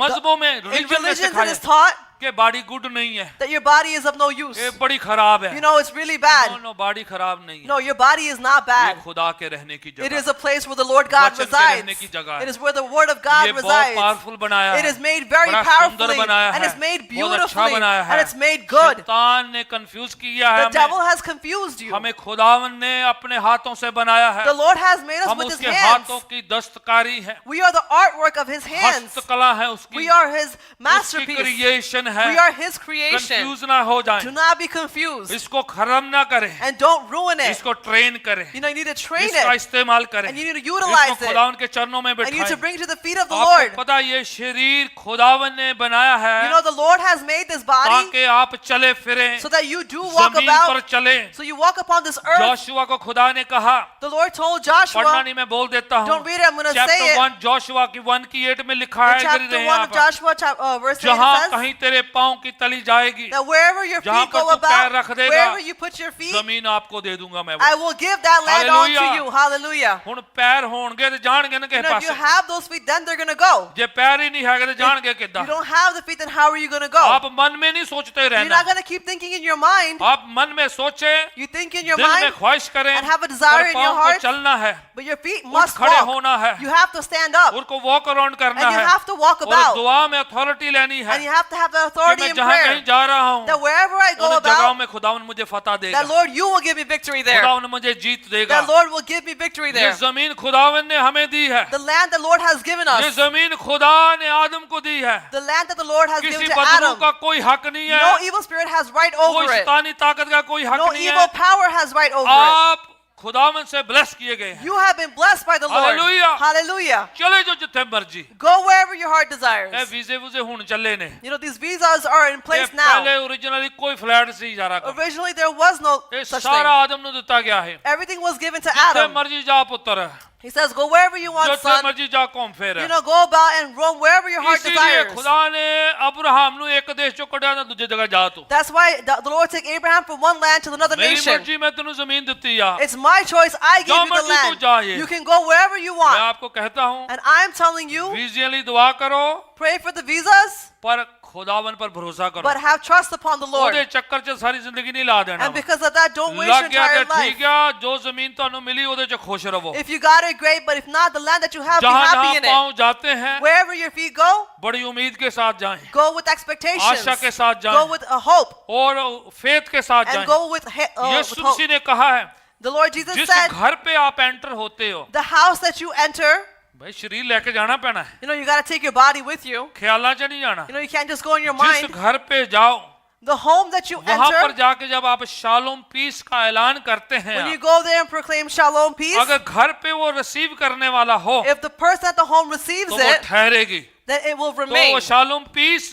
मजहबों में in रिलीजन में religions it सिखाया is taught कि बॉडी गुड नहीं है, that your body is of no use. ये बड़ी खराब है, You know, it's really bad. No body खराब नहीं है, No, your body is not ये bad. खुदा के रहने की It जगह is a place where the Lord God वचन के रहने resides. की जगह है। It is where the Word of ये God बहुत resides. पावरफुल बनाया It है, is made very बड़ा सुंदर powerfully बनाया and है, it's made बहुत अच्छा beautifully बनाया है, and it's made good. शैतान ने कंफ्यूज किया है The devil हमें, has confused you. हमें खुदावन ने अपने हाथों से बनाया है, The Lord has made us हम with His उसके hands. हाथों की दस्तकारी है, We are the artwork of His hands. हस्तकला है उसकी, We are His उसकी masterpiece. क्रिएशन है, We are His creation. Confuse ना हो Do जाए, not be confused इसको खत्म ना करें, and don't ruin it. इसको ट्रेन करें, You know, you need to train इसका it इस्तेमाल करें, and you need to utilize इसको it. खुदावन के चरणों में And you need to बैठाएं। bring it to the feet of the Lord. आपको पता है ये शरीर खुदावन ने बनाया You है know, the Lord has made this body ताकि आप चले फिरें, so that you do walk जमीन पर about, चले। so you walk upon this earth. Joshua को खुदा ने कहा, The Lord told पढ़ना Joshua, नहीं मैं बोल देता हूँ, don't read it, I'm going to say chapter it. 1 Joshua की 1 की 8 में लिखा In है, इधर ही chapter रहे 1 आप, of Joshua, verse 8, जहाँ it says कहीं तेरे पाँव की तली जाएगी, that wherever your जहाँ feet पर go तू पैर about, रख देगा, wherever you put your feet, जमीन आपको दे दूंगा मैं। I will give that land Hallelujah. unto you. Hallelujah. ਹੁਣ पैर होणगे ਤੇ ਜਾਣਗੇ ਨਾ You ਕਿਸੇ know, if you ਪਾਸੇ, have those feet, then they're going to go. ਜੇ ਪੈਰ ਹੀ ਨਹੀਂ ਹੈਗੇ ਤੇ ਜਾਣਗੇ You ਕਿੱਦਾਂ। don't have the feet, then how are you going to go? आप मन में नहीं सोचते You're रहना, not going to keep thinking in your mind. आप मन में सोचे, You think in your दिल में mind, ख्वाहिश करें, and have a desire पर in your पाँव को heart. चलना है, but your feet उठ must खड़े walk. होना है, You have to stand up. उनको वॉक अराउंड करना And you है, have to walk और about. दुआ में अथॉरिटी लेनी है And you have to have the कि authority मैं in जहाँ prayer. कहीं जा रहा हूँ That wherever I go उन जगहों about, में खुदावन मुझे फतह देगा, that Lord, you will give me victory there. खुदावन मुझे जीत देगा। That Lord will give me victory ये there. जमीन खुदावन ने हमें दी है, The land the Lord has given ये us. जमीन खुदा ने आदम को दी है, The land that the Lord has किसी given to बदलू Adam. का कोई हक नहीं है, No evil spirit has right कोई over it. शैतानी ताकत का कोई हक No नहीं evil है। power has right over it. आप खुदावन से ब्लेस किए गए हैं। You have been blessed by the Lord. Hallelujah. Hallelujah. चले जो जिथे मर्जी, Go wherever your heart A desires. वीजे वूजे हुन चले ने, You know, these visas are in ये place पहले now. ओरिजिनली कोई फ्लैट से जा रहा, Originally, there was no ये such सारा thing. आदम ने दिता गया है। Everything was given to जिथे Adam. मर्जी जा पुत्र, He says, go wherever you want, जिथे son. मर्जी जा घूम फिर। You know, go about and roam wherever your heart इसीलिए desires. खुदा ने अब्राहम नु एक देश चो कढ़िया ना दूजे जगह जा तू, That's why the Lord took Abraham from one land to another मेरी nation. मर्जी मैं तेनू जमीन दिती आ, It's my choice. I gave जहाँ you the मर्जी तू जा ये। land. You can go wherever you मैं want. आपको कहता हूँ And I'm telling you, विजयली दुआ करो, pray for the visas, पर खुदावन पर भरोसा करो। but have trust upon the Lord. ओदे चक्कर च सारी जिंदगी नहीं ला देना। And because of that, don't waste लग your गया entire ते life. ठीक है, जो जमीन ਤੁਹਾਨੂੰ मिली ओदे च खुश रहो। If you got it, great. But if not, the land that you have, be जहाँ happy जहाँ in it. पाँव जाते हैं, Wherever your feet go, बड़ी उम्मीद के साथ जाएं, go with expectations. आशा के साथ Go जाएं, with a hope. और फेथ के साथ And जाएं। go with Yeshu hope. मसीह ने कहा है, The Lord Jesus जिस said, घर पे आप एंटर होते हो, the house that you enter, भाई शरीर लेके जाना पैना है, you know, you got to take your body with you. ख्यालों च नहीं जाना। You know, you can't just go in your जिस mind. घर पे जाओ, The home that you वहां पर enter, जाके जब आप शालोम पीस का ऐलान करते हैं, when you go there and proclaim shalom, peace, अगर घर पे वो रिसीव करने वाला हो if the person at the home receives तो वो it, ठहरेगी, then it will तो remain. वो शालोम पीस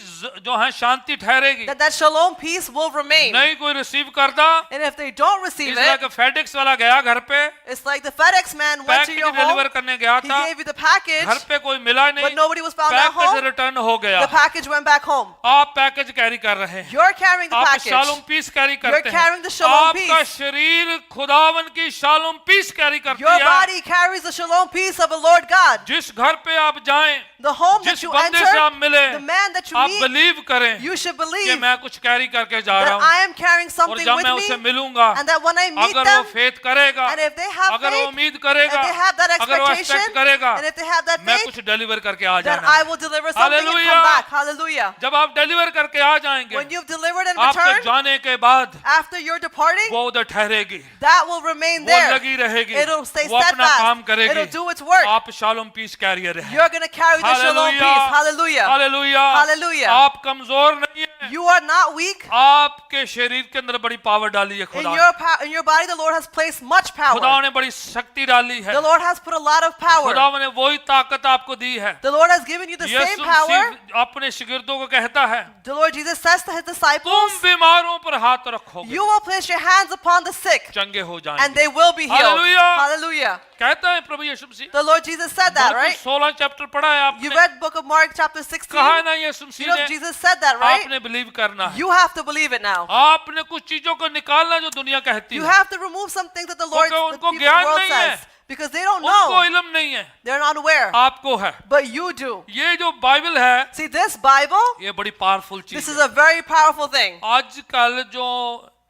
जो है शांति ठहरेगी। That shalom peace will remain. नहीं कोई रिसीव करता, And if they don't receive इसलिए it, कि फेडेक्स वाला गया घर पे, it's like the FedEx man went to package your home, deliver करने गया he था, gave you the package, घर पे कोई मिला नहीं, but nobody was found at package home, return हो गया। the package went back home. आप पैकेज कैरी कर रहे हैं, You're carrying the आप package. शालोम पीस कैरी करते हैं, carrying the shalom आपका peace. शरीर खुदावन की शालोम पीस कैरी करती Your है। body carries the shalom peace of the Lord God. जिस घर पे आप जाएं, The home that जिस you बंदे से आप enter, मिले, the man that you आप meet, बिलीव करें you should कि believe मैं कुछ कैरी करके जा that रहा हूँ, I am carrying और something जब with मैं उससे me, मिलूंगा, and that when I meet अगर वो them, फेथ करेगा, and if they have अगर वो faith, उम्मीद करेगा, if they have that अगर वो expectation, एक्सपेक्ट करेगा, and if they have that मैं faith, कुछ डिलीवर करके आ then जाना I है। will deliver something and Hallelujah. come back. Hallelujah. जब आप डिलीवर करके आ जाएंगे, When you've delivered and आपके returned, जाने के बाद after you're departing, वो उधर ठहरेगी, that will remain वो there. लगी रहेगी, It'll stay वो अपना काम steadfast. करेगी, It'll do its work. आप शालोम पीस कैरियर हैं। You're going to carry the shalom Hallelujah. peace. Hallelujah. Hallelujah, Hallelujah. आप कमजोर नहीं है, You are not weak. आपके शरीर के अंदर बड़ी पावर डाली है In खुदा ने। in your body, the Lord has placed much खुदा power. ने बड़ी शक्ति डाली है, The Lord has put a lot of power. खुदा ने वही ताकत आपको दी है। The Lord has given you the same Yeshu power. मसीह अपने शिगिर्दों को कहता है, The Lord Jesus says to his तुम disciples, बीमारों पर हाथ रखोगे, you will place your hands upon the sick, चंगे हो and जाएंगे। they will be healed. Hallelujah. Hallelujah. कहता है प्रभु Yeshu Masih. The Lord Jesus said that, Markus right? 16 chapter पढ़ा है You आपने, read book of Mark chapter 16. कहा है ना यीशु You मसीह know ने, Jesus said that, right? आपने बिलीव करना है, You have to believe it now. आपने कुछ चीजों को निकालना जो दुनिया कहती You है, have to remove some things that the Lord, क्योंकि the उनको people of the ज्ञान world नहीं है, says. Because they don't उनको know. इल्म नहीं है, They're not aware. आपको है। But you do. ये जो बाइबल है, See, this Bible, ये बड़ी पावरफुल this चीज is है। a very powerful thing. आजकल जो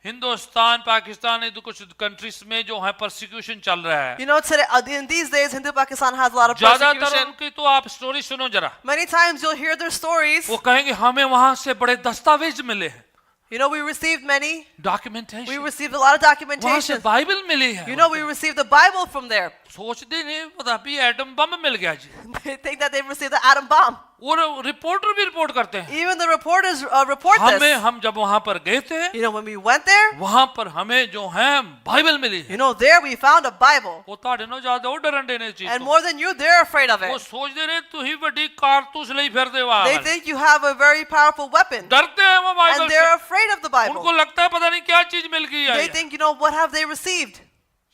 हिंदुस्तान पाकिस्तान ये तो कुछ कंट्रीज में जो है परसिक्यूशन चल रहा है, You know, today, in these days, Hindu Pakistan has a lot of ज्यादातर persecution. उनकी तो आप स्टोरी सुनो जरा, Many times you'll hear their stories. वो कहेंगे हमें वहां से बड़े दस्तावेज मिले हैं। You know, we received many. We documentation, received a lot of वहां से documentation. बाइबल मिली है। You know, we received the Bible from there. सोचते नहीं पता भी एटम बम मिल गया जी। They think that they've received the atom bomb. और reporter भी रिपोर्ट करते हैं। Even the reporters report this. हम जब वहां पर गए थे, You know, when we went there, वहां पर हमें जो है बाइबल मिली है। you know, there we found a Bible. वो ताड़े नो ज्यादा वो डरन देने चीज And तो। more than you, they're afraid of वो it. सोचते रहे तू ही बड़ी कारतूस ले फिर दे They think you have a very powerful weapon. डरते हैं वो बाइबल And they're से। afraid of the उनको Bible. लगता है पता नहीं क्या चीज मिल गई They है। think, you know, what have they received?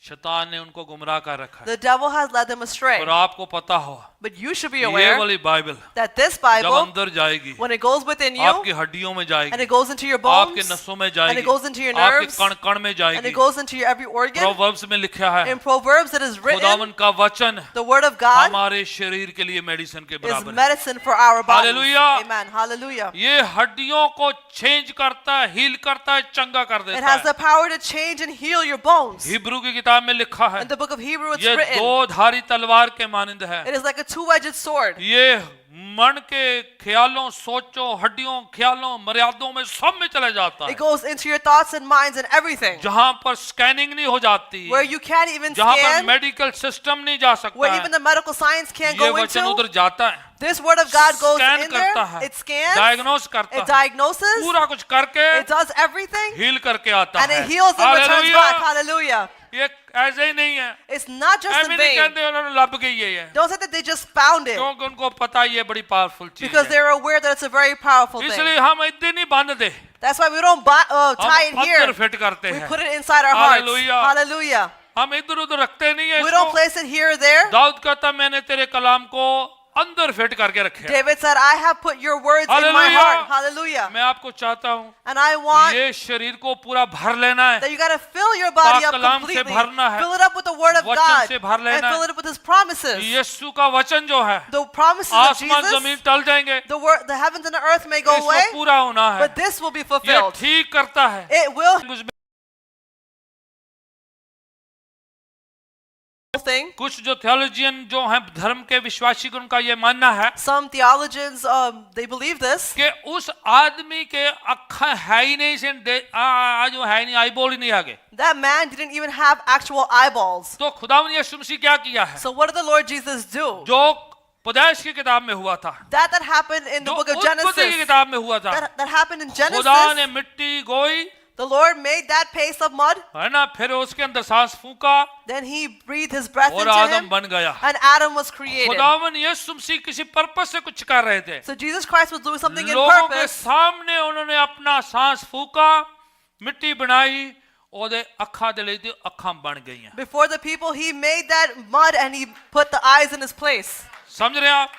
शैतान ने उनको गुमराह कर रखा है। The devil has led them astray. और आपको पता हो But you should be ये aware वाली बाइबल that this जब Bible, अंदर जाएगी, when it goes within आपकी you, हड्डियों में and जाएगी, it goes into your आपके bones, नसों में and जाएगी, it goes into your आपके nerves, कण कण में and जाएगी। it goes into your every organ, proverbs में लिखा है in Proverbs it is written, खुदावन का वचन the word of God हमारे शरीर के लिए मेडिसिन के is बराबर है। medicine for our bodies. Hallelujah. Amen. Hallelujah. ये हड्डियों को चेंज करता है, हील करता है, चंगा कर It देता has है। the power to change and heal your bones. Hebrew की किताब में लिखा है In the book of Hebrew it's ये written, दो धारी तलवार के मानिंद है। it is like a two-edged sword. ये मन के ख्यालों, सोचों, हड्डियों, ख्यालों, मर्यादों में सब में चला जाता है। It goes into your thoughts and minds and everything. जहां पर स्कैनिंग नहीं हो जाती, Where you can't even जहां पर scan, मेडिकल सिस्टम नहीं जा सकता where है, even the medical science can't ये go वचन into, उधर जाता है, this word of God goes scan in करता there, है, it scans, डायग्नोस करता it है, diagnoses, पूरा कुछ करके it does everything, हील करके आता and है। it heals and returns hallelujah. back. Hallelujah. ये ऐसे ही नहीं है, It's not just ऐसे in नहीं vain. कहते उन्होंने लब गई है, Don't say that they just found it, क्योंकि उनको पता ये बड़ी पावरफुल चीज because है। they're aware that it's a very powerful thing. इसलिए हम इतने नहीं बांध दे, That's why we don't tie it हम here. अंदर फिट करते We हैं। put it inside our hearts. Hallelujah. Hallelujah. हम इधर उधर रखते नहीं है We don't इसको। place it here or there. Dawood कहता मैंने तेरे कलाम को अंदर फिट करके रखे है। David said, I have put your words in my Hallelujah. heart. Hallelujah. मैं आपको चाहता हूँ And I want ये शरीर को पूरा भर लेना है, that you got to fill your body पाक up कलाम से completely. भरना है, Fill it up with the word of वचन God. से भर And लेना fill है। it up with his promises. यीशु का वचन जो है, The promises of आसमान Jesus, जमीन टल जाएंगे, the heavens and the earth may go इसको away, पूरा होना है। but this will be ये fulfilled. ठीक करता है। It will thing. कुछ जो थियोलॉजियन जो हैं धर्म के विश्वासी उनका ये मानना है Some theologians, they believe this, कि उस आदमी के अखा है ही नहीं, जो है नहीं, आई बोल ही नहीं आगे। that man didn't even have actual eyeballs. तो खुदावन यीशु मसीह क्या किया है, So what did the Lord Jesus do? जो पैदाइश की किताब में हुआ था, That happened in the जो book of उत्पत्ति की Genesis. किताब में हुआ था, That happened in खुदा Genesis. ने मिट्टी गोई, The Lord made that paste of mud. है ना, फिर उसके अंदर सांस फूंका Then he breathed his breath और into आदम him. बन गया। And Adam was created. खुदावन यीशु मसीह किसी पर्पस से कुछ कर रहे थे, So Jesus Christ was doing something in लोगों के purpose. सामने उन्होंने अपना सांस फूंका, मिट्टी बनाई, ओदे अखा दे ली थी, अखा बन गई। Before the people, he made that mud and he put the eyes in his place. समझ रहे हैं आप,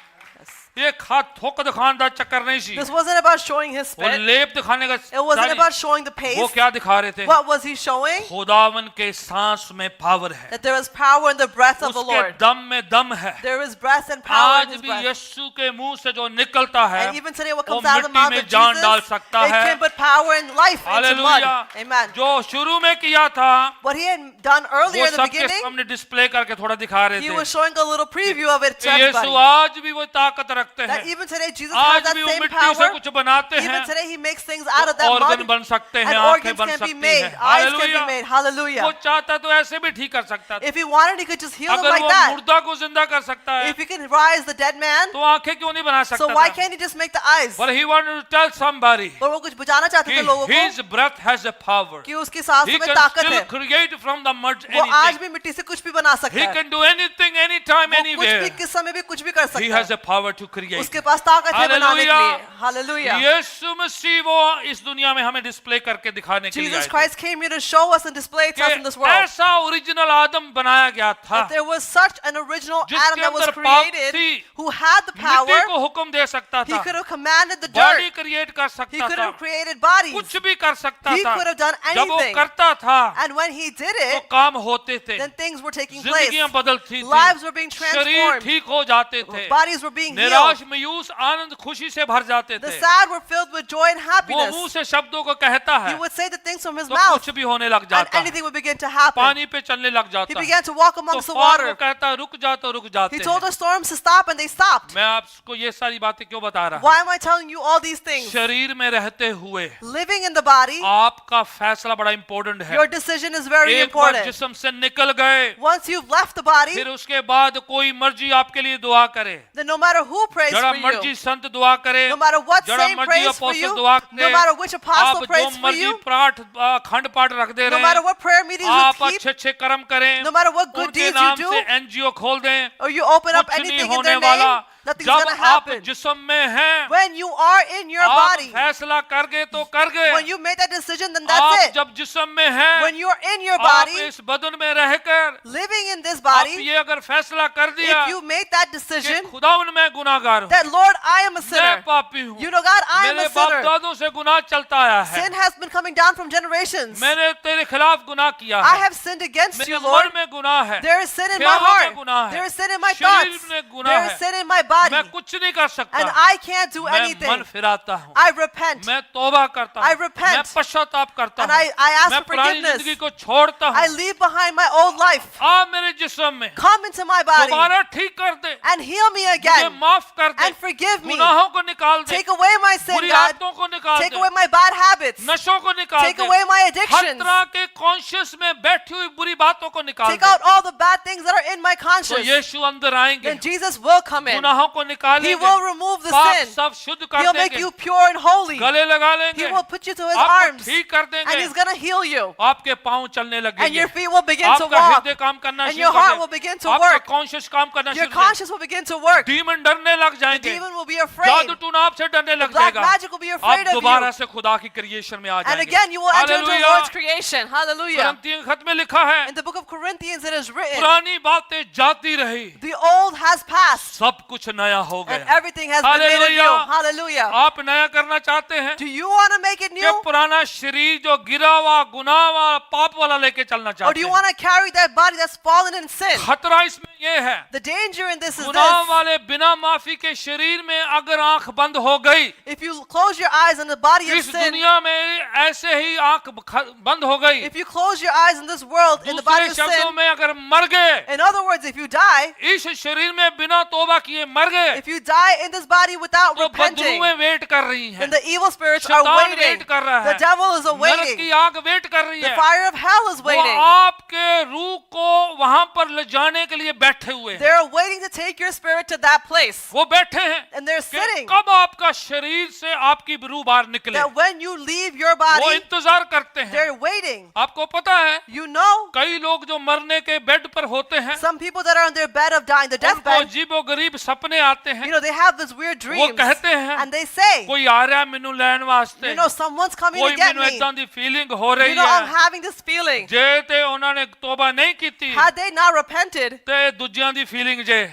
ये खा थोक दिखाने का चक्कर नहीं सी, This wasn't about showing his वो spit. लेप दिखाने का It wasn't नहीं। about showing the वो paste. क्या दिखा रहे थे, What was he showing? खुदावन के सांस में पावर है, That there is power in the breath of the उसके Lord. दम में दम है। There is breath and power in आज his भी breath. यीशु के मुंह से जो निकलता है And even today what वो comes out of the मिट्टी mouth में of जान Jesus, डाल सकता it है। can put power and life into mud. Hallelujah. Amen. जो शुरू में किया था What he had done earlier वो in the सबके beginning, सामने डिस्प्ले करके थोड़ा दिखा रहे he थे was showing a little preview of it to कि यीशु everybody. आज भी वो ताकत रखते That हैं, even today Jesus has आज that भी वो same मिट्टी से power. कुछ बनाते Even हैं, today he makes things out of that organ mud. बन सकते हैं, And आंखें organs बन can be सकती made. हैं। Eyes can be hallelujah. made. वो Hallelujah. चाहता तो ऐसे भी ठीक कर सकता था, If he wanted, he could just heal them अगर like वो that. मुर्दा को जिंदा कर सकता है If he can rise the dead man, तो आंखें क्यों नहीं बना so सकता why था? can't he just make the eyes? But he wanted to tell somebody पर वो कुछ बुझाना चाहते थे लोगों कि को his breath has a power. कि उसकी सांसों He में can ताकत still है. create from the mud वो आज anything. भी मिट्टी से कुछ भी बना सकता He है. can do anything, anytime, वो कुछ anywhere. भी किस समय भी कुछ भी कर He सकता has है. a power to create. उसके पास ताकत है बनाने के Hallelujah. लिए. Hallelujah. यीशु मसीह वो इस दुनिया में हमें डिस्प्ले करके दिखाने के लिए Jesus आए थे Christ came here to show us and display to us in this कि world. ऐसा ओरिजिनल आदम बनाया गया था, That there was such an original जिसके Adam that was अंदर पावर created थी, who had the मिट्टी power. को हुक्म दे सकता He था, could have commanded the body dirt. Create कर He सकता could था, have created bodies. कुछ भी कर सकता He था। could have done जब वो anything. करता था And when he did तो it, काम होते थे, then things were taking place. जिंदगियां बदलती Lives were थी, being शरीर transformed. ठीक हो जाते थे, Bodies were being निराश निराश मायूस आनंद खुशी से भर जाते The थे। sad were filled with joy and वो happiness. मुंह से शब्दों को कहता है He would say the things from his तो mouth, कुछ भी होने लग and जाता है, anything would begin to happen. पानी पे चलने लग He जाता है। began to walk तो amongst the तूफान को water. कहता है रुक जा तो रुक जाते He told हैं। the storms to stop, and they stopped. मैं आपको ये सारी बातें क्यों बता रहा हूँ? Why am I telling you all these things? शरीर में रहते हुए Living in the body, आपका फैसला बड़ा इंपॉर्टेंट है। your decision is very एक बार important. जिस्म से निकल गए Once you've left the body, फिर उसके बाद कोई मर्जी आपके लिए दुआ करे, then no matter who prays जरा for मर्जी you, संत दुआ करे, no matter what जरा saint मर्जी prays for अपोस्टल you, दुआ no करे, matter which आप apostle जो prays for मर्जी you, पाठ खंड पाठ रखते no matter रहे, what prayer meetings आप you keep, अच्छे अच्छे कर्म करें, no matter what good उनके deeds you नाम do, से एनजीओ खोल दें, or you open up कुछ नहीं anything in होने their वाला। name, nothing's जब going to आप happen. जिस्म में हैं, When you are in your आप body, फैसला कर गए तो कर गए। when you make that decision, then आप that's it. जब जिस्म में हैं, When you're in your आप body, इस बदन में रहकर living in this आप body, ये अगर फैसला कर दिया if you make that कि decision, खुदावन मैं गुनाहगार हूँ, that Lord, I am a मैं sinner. पापी हूँ, You know, God, I am मेरे a बाप sinner. दादों से गुनाह चलता आया है, Sin has been coming down from generations. मैंने तेरे खिलाफ गुनाह किया I है, have sinned against मेरे you, Lord. मन में गुनाह है, There is sin in my ख्यालों में heart. गुनाह है, There is sin in my शरीर thoughts. में गुनाह There is है, sin in my body. मैं कुछ नहीं कर सकता, And I can't do मैं मन anything. फिराता हूँ, I repent. मैं तौबा करता I हूँ, repent. मैं पश्चाताप करता And हूँ, I ask मैं for पुरानी forgiveness. जिंदगी को छोड़ता I हूँ, leave behind my old life. आ मेरे जिस्म में Come into my body दोबारा ठीक कर दे, and heal me मुझे again. माफ कर दे, And forgive me. गुनाहों को निकाल दे, Take away my sin, बुरी God. आदतों को निकाल Take they, away my bad habits. नशों को निकाल Take they, away my her addictions. तरह के कॉन्शियस में बैठी हुई बुरी बातों को निकाल Take they. out all the bad things that are in my तो conscience. यीशु अंदर आएंगे, Then Jesus will come in. गुनाहों को He निकालेंगे, will remove the पाप sin. सब शुद्ध कर He'll make देंगे, you pure and holy. गले लगा He लेंगे, will put you to his आपको arms. ठीक कर And देंगे, he's going to heal you. आपके पाँव चलने And लगेंगे, your feet will begin to आपका walk. हृदय काम करना And शुरू your कर heart देगा, will begin to आपका work. कॉन्शियस काम करना Your शुरू कर देगा, conscience will begin to work. Demon डरने लग The जाएंगे, demon will be afraid. जादू टूना आपसे डरने लग Black जाएगा, magic will be आप afraid of दोबारा you. से खुदा की क्रिएशन में आ And जाएंगे। again, you will enter into the hallelujah. Lord's creation. Hallelujah. कुरिन्थियों के खत में लिखा है, In the book of Corinthians, it is written, पुरानी बातें जाती रही, the old has passed सब कुछ नया हो and गया। everything has been made anew. Hallelujah. Hallelujah. आप नया करना चाहते हैं Do you want to make it कि new? पुराना शरीर जो गिरा हुआ गुनाह वाला पाप वाला लेके चलना Or do चाहते you हैं? want to carry that body that's fallen in sin? खतरा इसमें ये है, The danger in this is गुनाह this. वाले बिना माफी के शरीर में अगर आंख बंद हो गई, If you close your eyes on the body of इस sin, दुनिया में ऐसे ही आंख बंद हो गई, if you close your eyes in this world in the body दूसरे of शब्दों sin, में अगर मर गए, in other words, if you die, इस शरीर में बिना तौबा किए मर गए, if you die in this body without तो repenting, बदबुएं वेट कर रही हैं, then the evil spirits are शैतान waiting. वेट कर रहा The है, devil is नरक awaiting. की आग वेट कर रही The है, fire of hell is वो waiting. आपके रूह को वहां पर ले जाने के लिए बैठे हुए हैं, They're waiting to take your spirit to that place. वो बैठे हैं And they're कि sitting कब आपका शरीर से आपकी रूह बाहर निकले, that when you leave your वो body, इंतजार करते हैं। they're waiting. आपको पता है You know, कई लोग जो मरने के बेड पर होते हैं, some people that are on their bed of dying, the उनको deathbed, अजीबो गरीब सपने आते हैं, you know, they have this weird वो dreams. कहते हैं And they say, कोई आ रहा है मैनू लैन वास्ते, you know, someone's coming कोई to get मैनू me. इदां दी फीलिंग हो You रही know, I'm है, having this feeling. जे ते ਉਹਨਾਂ ਨੇ तौबा नहीं ਕੀਤੀ Had they not repented, ਤੇ ਦੂਜਿਆਂ ਦੀ ਫੀਲਿੰग ਜੇ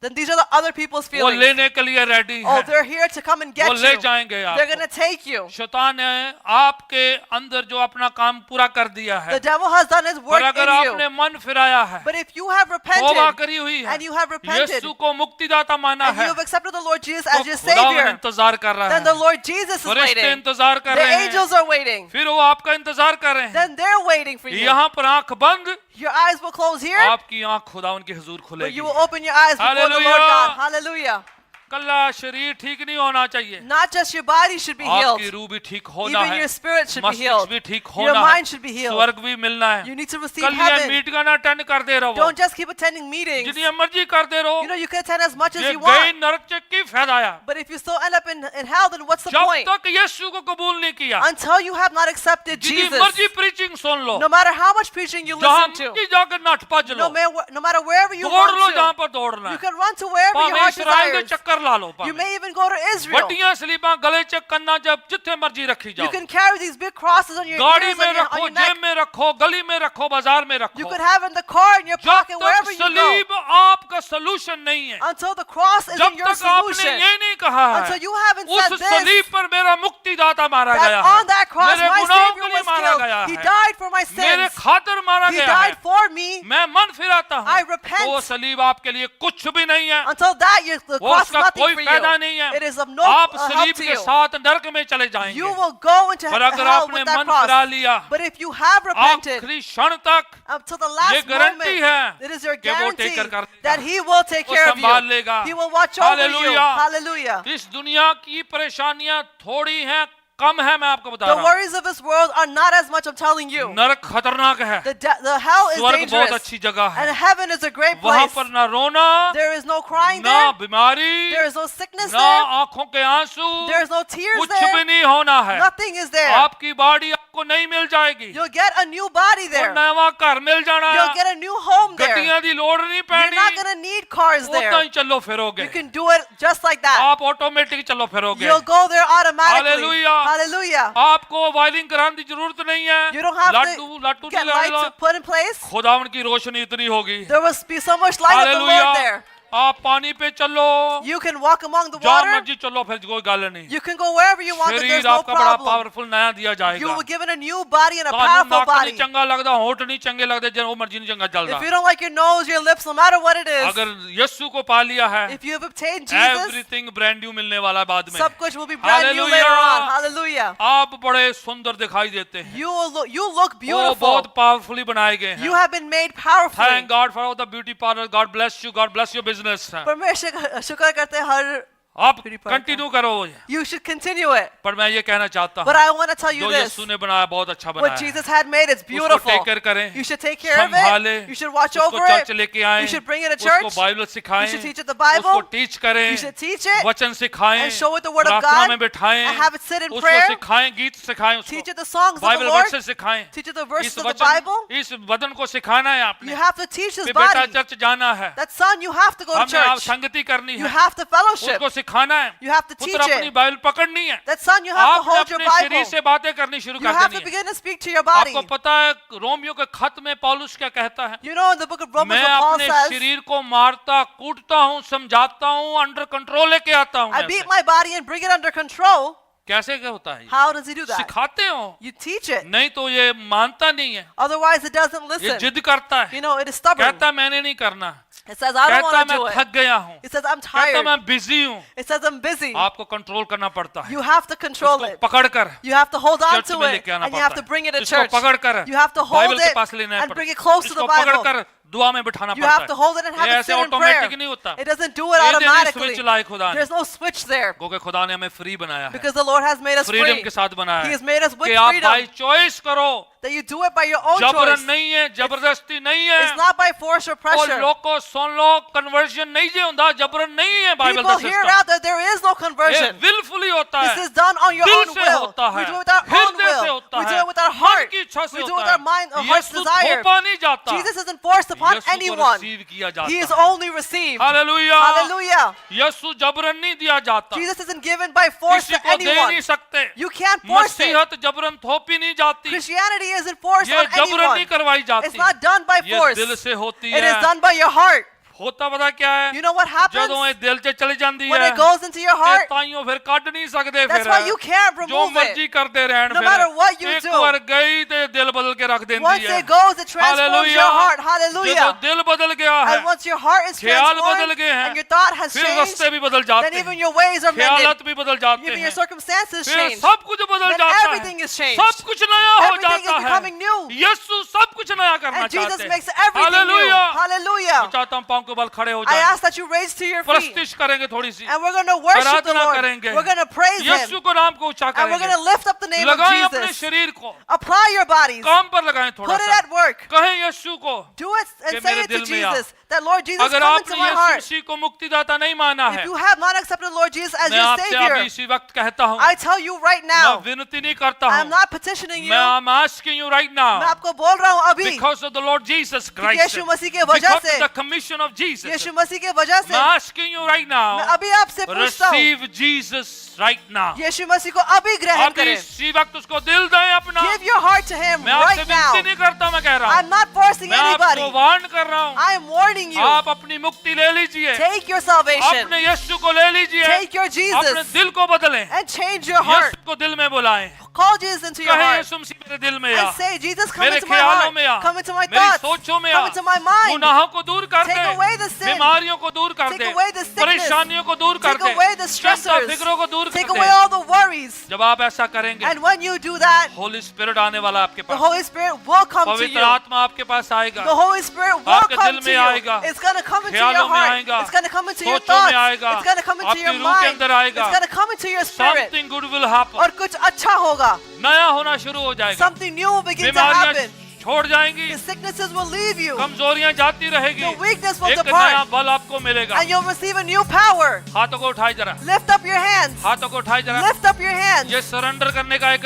then these are the other people's वो feelings. लेने के लिए रेडी Oh, है, they're here to come and get वो ले you. जाएंगे They're going आपको। to take you. शैतान ने आपके अंदर जो अपना काम पूरा कर दिया है, The devil has done his और work अगर in आपने you. मन फिराया है, But if you have तौबा repented करी हुई है, and you have repented यीशु को मुक्तिदाता माना and you है, have accepted the Lord Jesus तो as your खुदावन Savior, इंतजार कर रहा then the है, Lord Jesus is फरिश्ते waiting. इंतजार कर The रहे हैं, angels are waiting. फिर वो आपका इंतजार कर रहे हैं। Then they're waiting for you. यहाँ पर आंख बंद, Your eyes will close here, आपकी आंख खुदावन के हुजूर but खुलेगी। you will open your eyes before the Lord Hallelujah. God. Hallelujah. कल्ला शरीर ठीक नहीं होना चाहिए, Not just your body should be healed, आपकी रूह भी ठीक होना even है, your spirit should be मस्तिष्क healed. भी ठीक Your होना mind है, should be healed. स्वर्ग भी मिलना है। You need to receive कल ये heaven. मीटिंग ना अटेंड करते रहो, Don't just keep attending meetings. जितनी मर्जी करते रहो, You know, you can attend as much as ये you गए want, नरक से की फायदा आया, but if you still end up in hell, then what's the जब point? तक यीशु को कबूल नहीं किया। Until you have not accepted जितनी Jesus. मर्जी preaching soon low, No matter how much preaching you जहाँ listen to, मर्जी जाकर नट भज लो, no matter wherever you दौड़ लो want जहाँ to, पर दौड़ना you है, can run to wherever your भाਵੇਂ heart इस्राएल के desires. चक्कर ला लो, You भाਵੇਂ may even go to Israel. ਵੱਡੀਆਂ ਸਲੀਬਾਂ गले च कन्ना जब जिथे मर्जी रखी You जाओ, can carry these big crosses on your गाड़ी ears, में on your रखो, neck. जेब में रखो, गली में रखो, बाजार में You रखो, could have in the car, in your जब pocket, तक wherever you go. सलीब आपका सोल्यूशन नहीं है, Until the cross जब isn't your तक आपने solution. ये नहीं कहा है Until you haven't उस said this, सलीब पर मेरा मुक्तिदाता मारा that गया on है, that cross मेरे my गुनाहों Savior के लिए was मारा guilt. गया He है, died for my मेरे sins. खातिर मारा He गया died है, for me. मैं मन फिराता I हूँ, repent. तो वो सलीब आपके लिए कुछ भी नहीं है, Until that, the वो cross is उसका nothing कोई for फायदा you. नहीं है, It is of no आप help सलीब to के you. साथ नरक में चले जाएंगे। You will go into पर अगर hell आपने with that मन फिरा cross. लिया, But if you have repented आखिरी क्षण तक up to the ये last गारंटी moment, है it is your कि वो guarantee take care कर लेगा, that He will take वो care of संभाल you. लेगा। He will watch over you. Hallelujah. Hallelujah. इस दुनिया की परेशानियां थोड़ी हैं, कम है, मैं आपको बता The रहा हूँ। worries of this world are not as much, I'm telling you. नरक खतरनाक है, The hell is स्वर्ग बहुत dangerous. अच्छी जगह And है, heaven is a great वहां place. पर ना रोना, There is no crying ना there. बीमारी, There is no sickness ना there. आंखों के आंसू, There is no tears कुछ भी there. नहीं होना है। Nothing is there. आपकी बॉडी आपको नहीं मिल जाएगी, You'll get a new body और there. नया घर मिल जाना You'll है, get a new home there. गड्डियां दी लोड़ नहीं You're पैनी, not going to need cars उतना there. ही चलो फिरोगे, You can do it just like that. आप ऑटोमेटिक चलो फिरोगे। You'll go there automatically. Hallelujah. Hallelujah. आपको वायरिंग कराने की जरूरत नहीं है, You don't have Latu Latu to get नहीं लगाना, lights put in place. खुदावन की रोशनी इतनी होगी। There will be so much light of the Lord hallelujah, there. आप पानी पे चलो, You can walk among the जहाँ water. मर्जी चलो, फिर कोई गल नहीं। You can go wherever you want, but there's शरीर no आपका बड़ा problem. पावरफुल नया दिया You जाएगा। will be given a new body and a ਤੁਹਾਨੂੰ powerful ਨੱਕ body. नहीं चंगा लगता, होंठ नहीं चंगे लगते, जो मर्जी नहीं चंगा चलता। If you don't like your nose, your lips, no matter what it is, अगर यीशु को पा लिया है, if you have obtained Jesus, everything brand new मिलने वाला है बाद में। सब कुछ will be brand new later on. Hallelujah. आप बड़े सुंदर दिखाई देते हैं, You look वो beautiful. बहुत पावरफुली बनाए गए You हैं। have been made powerfully. Thank God for the beauty parlour, God bless you, God bless your business. परमेश्वर का शुक्र करते हैं हर आप beauty parlor कंटिन्यू करो, You should continue it. पर मैं ये कहना चाहता But हूँ, I want to tell you जो this. यीशु ने बनाया बहुत अच्छा What बनाया है, Jesus had made, it's उसको beautiful. टेक केयर करें, You should take care of संभालें, it. You should watch उसको over चर्च it. लेके आएं, You should bring it to उसको church. बाइबल सिखाएं, You should teach it the Bible. उसको teach करें, You should teach it वचन सिखाएं, and show it the word of प्रार्थना God में बिठाएं, and have it sit in उसको prayer. सिखाएं, गीत सिखाएं, Teach उसको it the songs of the Bible Lord. Word से सिखाएं। Teach it the verses इस of the वचन, Bible. इस वचन को सिखाना है आपने, You have to teach this कि बेटा body. चर्च जाना है, That son, you have to go to हमने आप church. संगति करनी You है, have to fellowship. उसको सिखाना है, You have to teach पुत्र अपनी it. बाइबल पकड़नी है, That son, you have to आपने hold your अपने शरीर Bible. से बातें करनी शुरू You कर have देनी to है। begin to speak to your body. आपको पता है रोमियो के खत में पौलुस क्या कहता है, You know in the book of Romans मैं what Paul अपने says, शरीर को मारता कूटता हूँ, समझाता हूँ, अंडर कंट्रोल लेके आता हूँ। I मैं beat उसे। my body and bring it under control. कैसे क्या होता है ये? How does he do that? सिखाते हो, You teach it. नहीं तो ये मानता नहीं है, Otherwise it doesn't ये listen. जिद करता है, You know, it is stubborn. कहता मैंने नहीं करना, It says, I don't कहता want to मैं do it. थक गया हूँ, It says, I'm कहता tired. मैं बिजी हूँ। It says, I'm busy. आपको कंट्रोल करना पड़ता है, You have to control उसको it. पकड़ कर You have to hold on church to में it. लेके आना And you have पड़ता to bring it है, to इसको church. पकड़ कर You have to hold Bible के it पास लेना and पड़ता bring है, it close to the इसको पकड़ Bible. कर दुआ में बिठाना You have पड़ता to है। hold it and have ये it ऐसे sit in ऑटोमेटिक prayer. नहीं होता, It doesn't do it ये नहीं automatically. स्विच लाए खुदा ने, There's no switch there. क्योंकि खुदा ने हमें फ्री बनाया है, Because the Lord has made us freedom free. के साथ बनाया He है has made us with कि आप freedom. बाय चॉइस करो, That you do it by your own जबरन choice. नहीं है, जबरदस्ती नहीं है। It's not by force or और pressure. लोग को सुन लो, कन्वर्जन नहीं जे होता, जबरन नहीं है बाइबल का People hear system, out that there is no ये conversion. विलफुली होता This है, is done on your दिल own से will. होता We है, do it with our own हृदय से will. होता We do है, it with our मन heart. की इच्छा से We do it with होता our mind, है। our heart's Yeshu desire. थोपा नहीं जाता, Jesus isn't forced upon यीशु को anyone. रिसीव किया जाता He is है। only received. Hallelujah, Hallelujah. यीशु जबरन नहीं दिया जाता, Jesus isn't given by force किसी to को दे नहीं anyone. सकते, You can't force it. मसीहत जबरन थोपी नहीं जाती, Christianity isn't forced ये on जबरन anyone. नहीं करवाई It's जाती, not done by ये force. दिल से होती It is है। done by your heart. होता पता क्या है, You know what happens? ਜਦੋਂ ਇਹ ਦਿਲ 'ਚ ਚਲੀ ਜਾਂਦੀ When ਹੈ, it goes into your ਤੇ heart, ਤਾਈਓ ਫਿਰ ਕੱਢ ਨਹੀਂ ਸਕਦੇ, that's ਫਿਰ why you can't ਜੋ remove ਮਰਜ਼ੀ it. ਕਰਦੇ ਰਹਿਣ, No matter what you ਫਿਰ ਇੱਕ do. ਵਾਰ ਗਈ ਤੇ ਦਿਲ ਬਦਲ ਕੇ ਰੱਖ ਦਿੰਦੀ Once ਹੈ। it goes, it transforms your heart. ਜਦੋਂ Hallelujah. ਦਿਲ ਬਦਲ ਗਿਆ ਹੈ, And once your heart is ख्याल बदल transformed गए हैं, and your thought has फिर changed, रास्ते भी बदल जाते then even हैं, your ways are ख्यालात mended. भी बदल जाते Even हैं, your circumstances फिर change. सब कुछ बदल Then जाता everything है, is changed. सब कुछ नया हो Everything is जाता है। becoming new. यीशु सब कुछ नया करना And Jesus चाहते makes हैं। everything new. हालेलुया। Hallelujah. मैं चाहता हूँ पाँव के बल खड़े हो I जाएं, ask that you raise to your feet. प्रस्तिश करेंगे थोड़ी सी, And we're going to worship the Aradhana Lord. करेंगे, We're going to praise Yeshu Him. को नाम को ऊंचा And we're going to करेंगे, lift up the name of लगाएं अपने Jesus. शरीर को, Apply your bodies. काम पर लगाएं थोड़ा Put it सा, at work. कहें यीशु को, Do it कि and say मेरे it to दिल में आ। Jesus. That Lord Jesus, अगर come into आपने my यीशु heart. मसीह को मुक्तिदाता नहीं माना है, If you have not accepted Lord Jesus as मैं your आपसे अभी Savior, इसी वक्त कहता हूँ, I tell you right मैं now, विनती नहीं करता I'm हूँ, not petitioning you. मैं I'm asking you right मैं now, आपको बोल रहा हूँ अभी, because of the Lord Jesus Christ, यीशु मसीह के वजह because से, of the commission of Jesus, यीशु मसीह के वजह से, मैं asking you right मैं now, अभी आपसे पूछता हूँ, receive Jesus right now। यीशु मसीह को अभी ग्रहण अभी करें. इसी वक्त उसको दिल दें अपना। Give your heart to Him मैं आपसे right now. विनती नहीं करता, मैं कह रहा I'm हूँ, not forcing मैं anybody. आपको वार्न कर रहा हूँ, I am warning you. आप अपनी मुक्ति ले लीजिए, Take your salvation. अपने यीशु को ले लीजिए, Take your अपने Jesus दिल को बदलें, and change your heart. यीशु को दिल में बुलाएं, Call Jesus into your कहे heart यीशु मसीह मेरे दिल में आ, and say, Jesus, come मेरे into my ख्यालों heart, में आ, come into my मेरी thoughts, सोचों में आ, come into my mind, गुनाहों को दूर कर Take they, away the sin. बीमारियों को दूर कर Take they, away the sickness. परेशानियों को दूर कर take दे, away the चिंता stressors, फिक्रों को दूर take कर away they. all the worries. जब आप ऐसा करेंगे, And when you do that, Holi spirit आने वाला आपके the pass, Holy Spirit will come to पवित्र you. आत्मा आपके पास आएगा, The Holy Spirit will आपके come दिल to में you. आएगा, It's going to come into ख्यालों your में heart. आएगा, It's going to come into your सोचों में thoughts. आएगा, It's going to come into आपकी your रूह के mind. अंदर आएगा। It's going to come into your spirit. Something good will happen, और कुछ अच्छा होगा. नया होना शुरू हो जाएगा, Something new will begin to बीमारियां happen. छोड़ जाएंगी, The sicknesses will leave you. कमजोरियां जाती रहेगी, The weakness will एक नया depart. बल आपको मिलेगा। And you'll receive a new power. हाथों को उठाए जरा, Lift up your hands. हाथों को उठाए जरा। Lift up your hands. ये सरेंडर करने का एक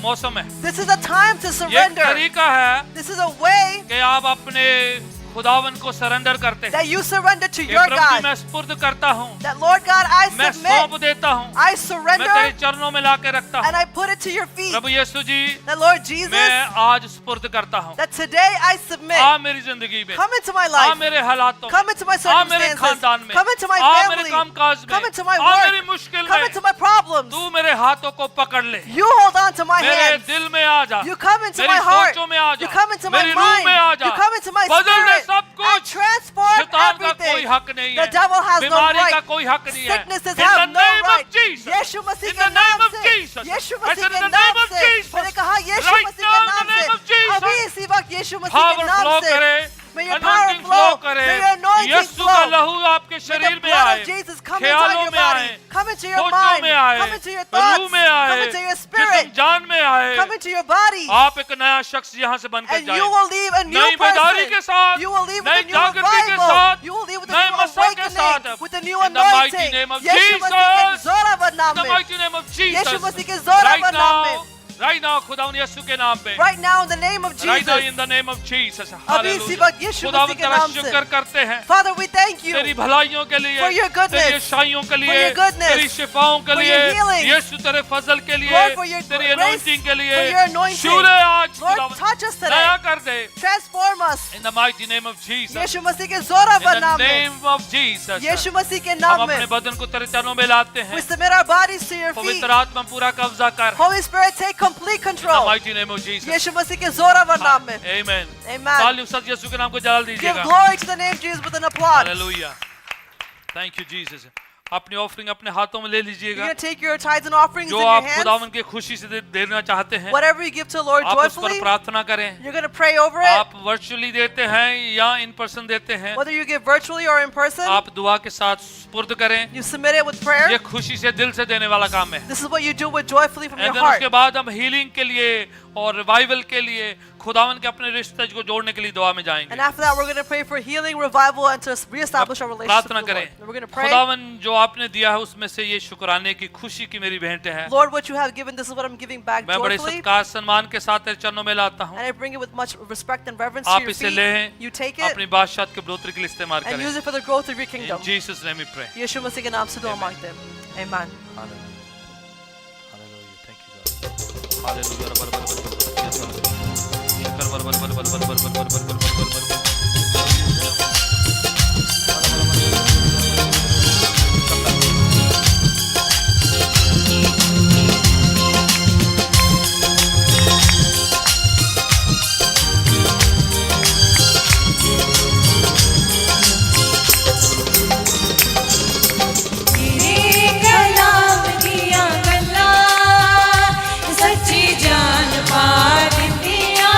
मौसम है, This is a time to ये एक surrender. तरीका है This is a way कि आप अपने खुदावन को सरेंडर करते हैं that you surrender to कि your प्रभु जी God. मैं स्पुर्द करता हूँ, That Lord God, I मैं सौंप submit. देता हूँ, I मैं surrender तेरे चरणों में लाके रखता हूँ। and I put it to your feet. Prabhu Yeshu ji, That Lord Jesus, मैं आज स्पुर्द करता हूँ, that today I submit. आ मेरी जिंदगी में, Come into my uh life. मेरे हालातों में, Come into my आ मेरे circumstances. खानदान में, Come into my आ मेरे family. कामकाज में, Come into my आ मेरी work. मुश्किल Come में, into my problems. तू मेरे हाथों को पकड़ ले, You hold on to my मेरे hands. दिल में आ जा, You come into मेरी my heart. सोचों में आ You जा, come into my मेरी रूह में आ mind. जा, You come into my बदल दे spirit. सब And कुछ। transform शैतान का कोई everything. हक नहीं The है, devil has no बीमारी का right. कोई हक नहीं है। Sicknesses In the have no name of right. Jesus. Yeshu Masih In के the name नाम of से, Jesus. Yeshu I Masih said in के the नाम name of से, Jesus. मैंने कहा यीशु Right मसीह now के in the नाम name से, of Jesus. अभी इसी वक्त यीशु मसीह Power के नाम flow से, करे, may your power anointing flow, flow करे, may your anointing यीशु का flow, लहू आपके may शरीर the में blood आए, of Jesus come ख्यालों into your में body, आए, come into your सोचों mind, में आए, come into your रूह thoughts, में आए, come into your जिस्म spirit, जान में आए, come into your body, आप एक नया शख्स यहाँ से बनकर and you जाए, will leave a new नई बेदारी के person. साथ, You will leave with नई a new जागृति के revival. साथ, You will leave with a नए new मसा के साथ, awakening, with a new in the mighty anointing. name of यीशु मसीह के Jesus. जोरावर In नाम the में, mighty name of Jesus. यीशु मसीह के जोरावर नाम में, Right now, खुदावन यीशु के नाम पे, right now in the name of right now Jesus. in the name of Jesus. अभी इसी वक्त यीशु खुदावन मसीह के तेरा नाम से। शुक्र करते हैं Father, we thank you तेरी भलाइयों के लिए, for your goodness, तेरी अच्छाइयों के for लिए, your goodness, तेरी शिफाओं के for लिए, your healing, यीशु तेरे फजल के लिए, Lord, for your तेरी grace, anointing के लिए, for your anointing. शूरे आज Lord, खुदावन touch us today. नया कर दे, Transform us. in the mighty name of Jesus. यीशु मसीह के जोरावर In the नाम में, name of Jesus. यीशु मसीह के हम नाम अपने में, बदन को तेरे चरणों में लाते we हैं, submit our bodies to your feet. पवित्र आत्मा पूरा कब्जा कर, Holy Spirit, take complete in the control. mighty name of Jesus. यीशु मसीह के जोरावर नाम में, Amen. Amen. तालियों से यीशु के नाम को जलाल Give दीजिएगा। glory to the name of Jesus with an applause. Hallelujah. Thank you Jesus. अपनी ऑफरिंग अपने हाथों में ले You're लीजिएगा, going to take your tithes and offerings जो in your आप hands. खुदावन के खुशी से देना चाहते हैं, Whatever you give to the Lord आप उस पर joyfully, प्रार्थना करें। you're going to pray over it. आप वर्चुअली देते हैं या इन पर्सन देते हैं, Whether you give virtually or in person, आप दुआ के साथ सुपुर्द करें। you submit it with prayer. ये खुशी से दिल से देने वाला काम है। This is what you do with joyfully from your And then heart. उसके बाद हम हीलिंग के लिए और रिवाइवल के लिए खुदावन के अपने रिश्ते को जोड़ने के लिए दुआ में जाएंगे। And after that, we're going to pray for healing, revival, and to reestablish our relationship प्रार्थना with the Lord. करें, And we're going to pray, खुदावन जो आपने दिया है उसमें से ये शुक्राने की खुशी की मेरी भेंट है। Lord, what you have given, this is what I'm giving back मैं बड़े joyfully. सत्कार सम्मान के साथ तेरे चरणों में लाता हूँ। And I bring it with much respect and reverence to आप your इसे feet. लें, You take it अपनी बादशाह के बढ़ोतरी के लिए इस्तेमाल and करें। use it for the growth of your In kingdom. Jesus name we pray. यीशु मसीह के नाम से दुआ मांगते हैं. Amen. Hallelujah. Hallelujah. Thank you God. Hallelujah. बर बर बर बर बर शकर बर बर बर बर बर बर बर बर बर बर बर तेरे कलाम दिया गल्ला सच्ची जान पा दिंदिया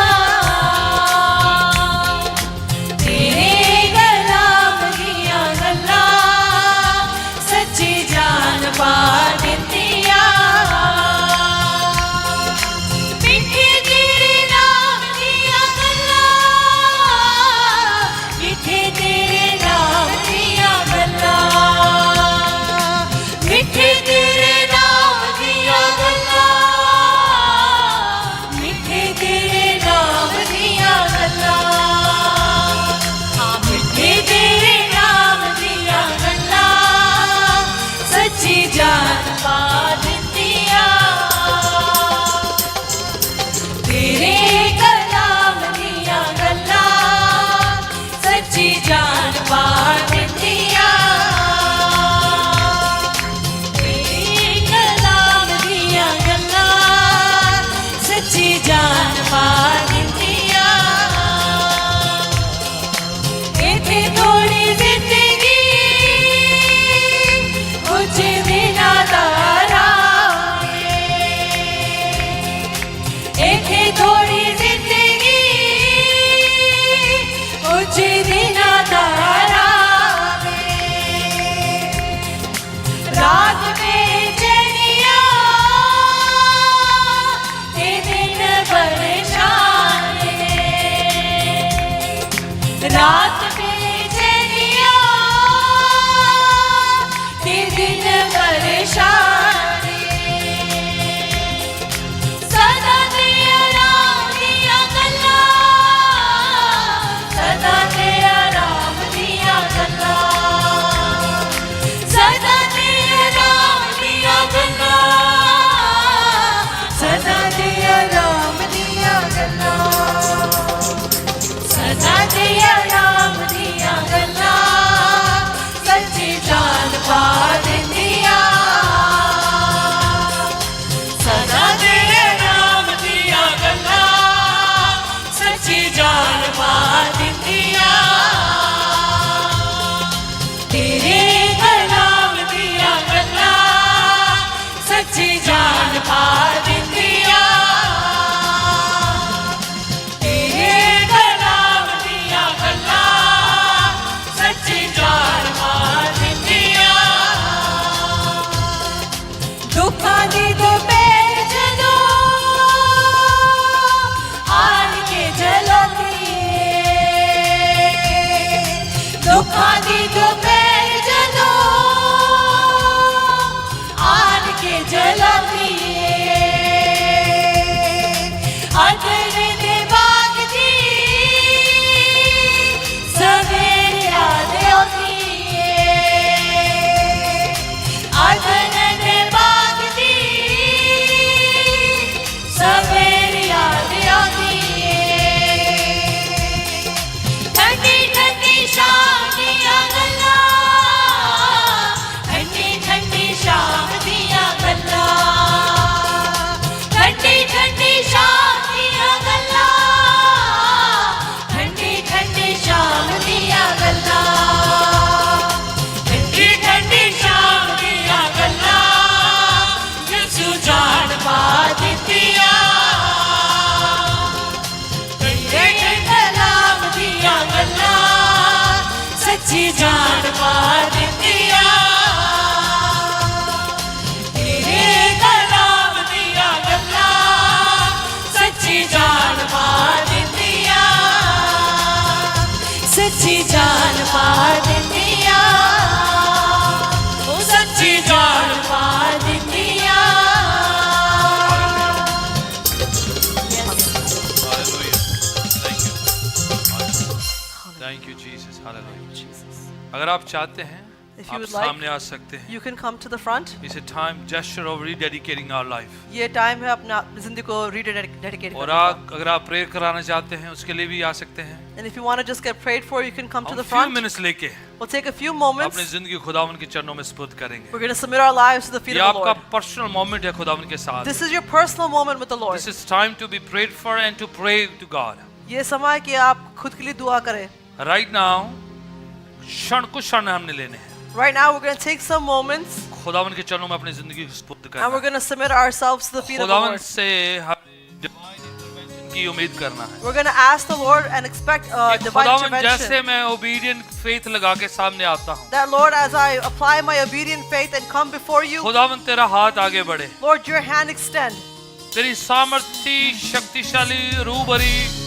हालेलुया। अगर आप चाहते हैं If you आप would like, सामने आ सकते हैं। you can come to the front. It's a time gesture of rededicating our life. ये टाइम है अपना जिंदगी को rededicate और करने का. अगर आप प्रेयर कराना चाहते हैं उसके लिए भी आ सकते हैं। And if you want to just get prayed for, you can come to हम the few front. minutes लेके We'll take a few moments. अपनी जिंदगी खुदावन के चरणों में सुपुर्द करेंगे। We're going to submit our lives to the feet ये of the आपका Lord. पर्सनल मोमेंट है खुदावन के साथ। This is your personal moment with the Lord. This is time to be prayed for and to pray to God. ये समय कि आप खुद के लिए दुआ करें. Right now कुछ क्षण हमने लेने हैं। Right now, we're going to take some moments खुदावन के चरणों में अपनी जिंदगी को सुपुर्द and we're करना। going to submit ourselves to the feet of the खुदावन Lord. से हम divine intervention की उम्मीद करना है। We're going to ask the Lord and expect कि divine खुदावन जैसे intervention. मैं obedient faith लगा के सामने आता हूँ, That Lord, as I apply my obedient faith and come before you, खुदावन तेरा हाथ आगे बढ़े, Lord, your hand extend. तेरी सामर्थी शक्तिशाली रूबरी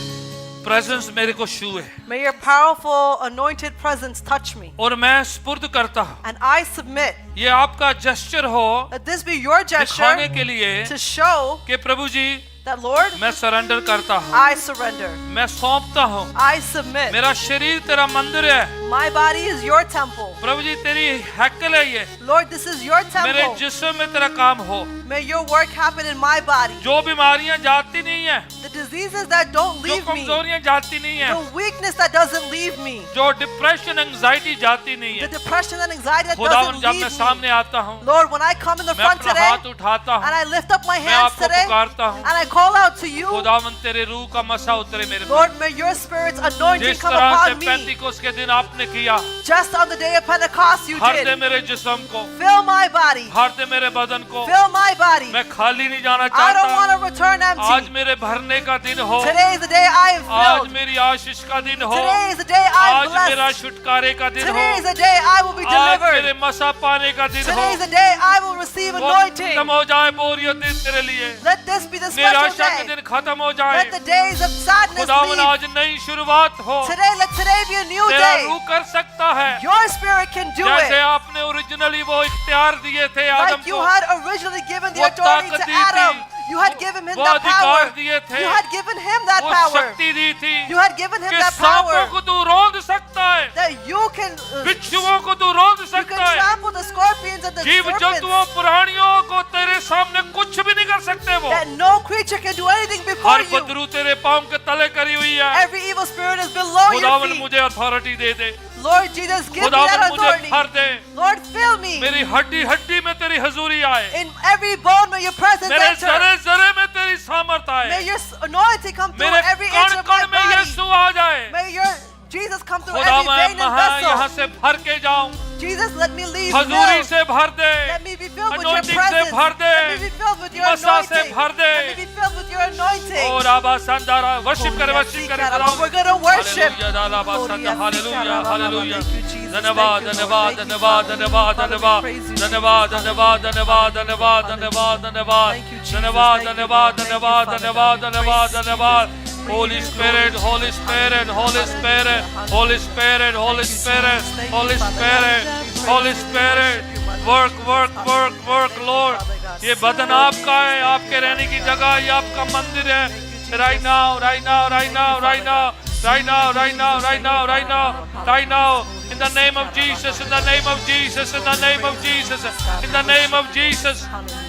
प्रेजेंस मेरे को छूए May your powerful anointed presence touch me. और मैं स्पुर्द करता हूँ। And I submit ये आपका जेस्चर हो that this be your दिखाने gesture के लिए to show कि प्रभु जी that, Lord, मैं सरेंडर करता हूँ, I surrender. मैं सौंपता हूँ। I submit. मेरा शरीर तेरा मंदिर है My body is your temple. प्रभु जी, तेरी हैकल है ये। Lord, this is your मेरे temple. जिस्म में तेरा काम हो। May your work happen in my body. जो बीमारियां जाती नहीं है, The diseases that don't जो leave me, कमजोरियां जाती नहीं है, the weakness that doesn't leave me, जो डिप्रेशन एंजाइटी जाती नहीं the है, depression and anxiety that खुदावन doesn't जब leave मैं me. सामने आता हूँ, Lord, when I come in the मैं front अपना today हाथ उठाता and हूँ, I lift up my मैं hands आपको today पुकारता हूँ। and I call out to you, खुदावन तेरे रूह का मसा उतरे मेरे पर। Lord, may your spirit's anointing जिस come तरह से upon me. पेंतिकोस्त के दिन आपने किया, Just on the day of Pentecost you भर दे did. मेरे जिस्म को, Fill my body. भर दे मेरे बदन को। Fill my body. मैं खाली नहीं जाना I don't want चाहता। to return आज empty. मेरे भरने का दिन हो, Today is the day I am आज filled. मेरी आशीष का दिन हो, Today is the day I am आज मेरा blessed. छुटकारे का दिन Today is हो, the day I will be आज मेरे delivered. मसा पाने का दिन हो। Today is the day I will receive वो anointing. खत्म हो जाए बोरियत दिन तेरे लिए, Let this be the special निराशा के day. दिन खत्म हो जाए। Let the days of sadness खुदावन leave. आज नई शुरुआत हो, Let today be a new तेरा day. रूह कर सकता है। Your spirit can do जैसे it. आपने ओरिजिनली वो इख्तियार दिए थे आदम Like you को, had originally given the वो authority ताकत to दी थी, Adam. You had given him वो that अधिकार power. दिए थे, You had given him that वो power. शक्ति दी थी You had given him कि that सांपों power को तू रोंद सकता है, that you can बिच्छुओं को तू रोंद you can सकता है, trample the scorpions and the जीव जंतुओं serpents. प्राणियों को तेरे सामने कुछ भी नहीं कर सकते। वो That no creature can do anything before her you. Badru तेरे पाँव के तले करी हुई है। Every evil spirit is below your खुदावन feet. मुझे अथॉरिटी दे दे, Lord Jesus, give me खुदावन that मुझे authority. भर दे, Lord, fill me. मेरी हड्डी हड्डी में तेरी हजूरी आए, In every bone may your presence मेरे enter. जरे जरे में तेरी सामर्थ आए, May your anointing come through मेरे every inch कण of my कण में body. यीशु आ जाए। May your Jesus come through खुदा every मैं vein and यहाँ यहाँ vessel. से भर के जाऊं, Jesus, let me leave हजूरी filled. से भर दे, Let me be filled with your anointing से presence. भर दे, Let me be filled with your मसा से anointing. भर दे। Let me be filled with your anointing. और आबा संदारा वर्शिप करे खुदावन। We're going to worship. Hallelujah दालाबा संदा, hallelujah hallelujah. Thank you, Jesus. धन्यवाद Thank you, धन्यवाद Lord. धन्यवाद Thank you, धन्यवाद Father. धन्यवाद We praise you, धन्यवाद Jesus. धन्यवाद धन्यवाद धन्यवाद धन्यवाद धन्यवाद Thank you, Jesus. धन्यवाद Thank you, धन्यवाद Lord. Thank you, धन्यवाद Father धन्यवाद God. We धन्यवाद praise धन्यवाद you. Holy Spirit, Holy Spirit, Holy Spirit, Holy Spirit, Holy Spirit, Holy Spirit, Holy Spirit, work, work, work, work, Lord. ये बदन आपका है, आपके रहने की जगह, ये आपका मंदिर है। Right now, right now, right now, right now, right now, right now, right now, right now, right now. In the name of Jesus, in the name of Jesus, in the name of Jesus, in the name of Jesus.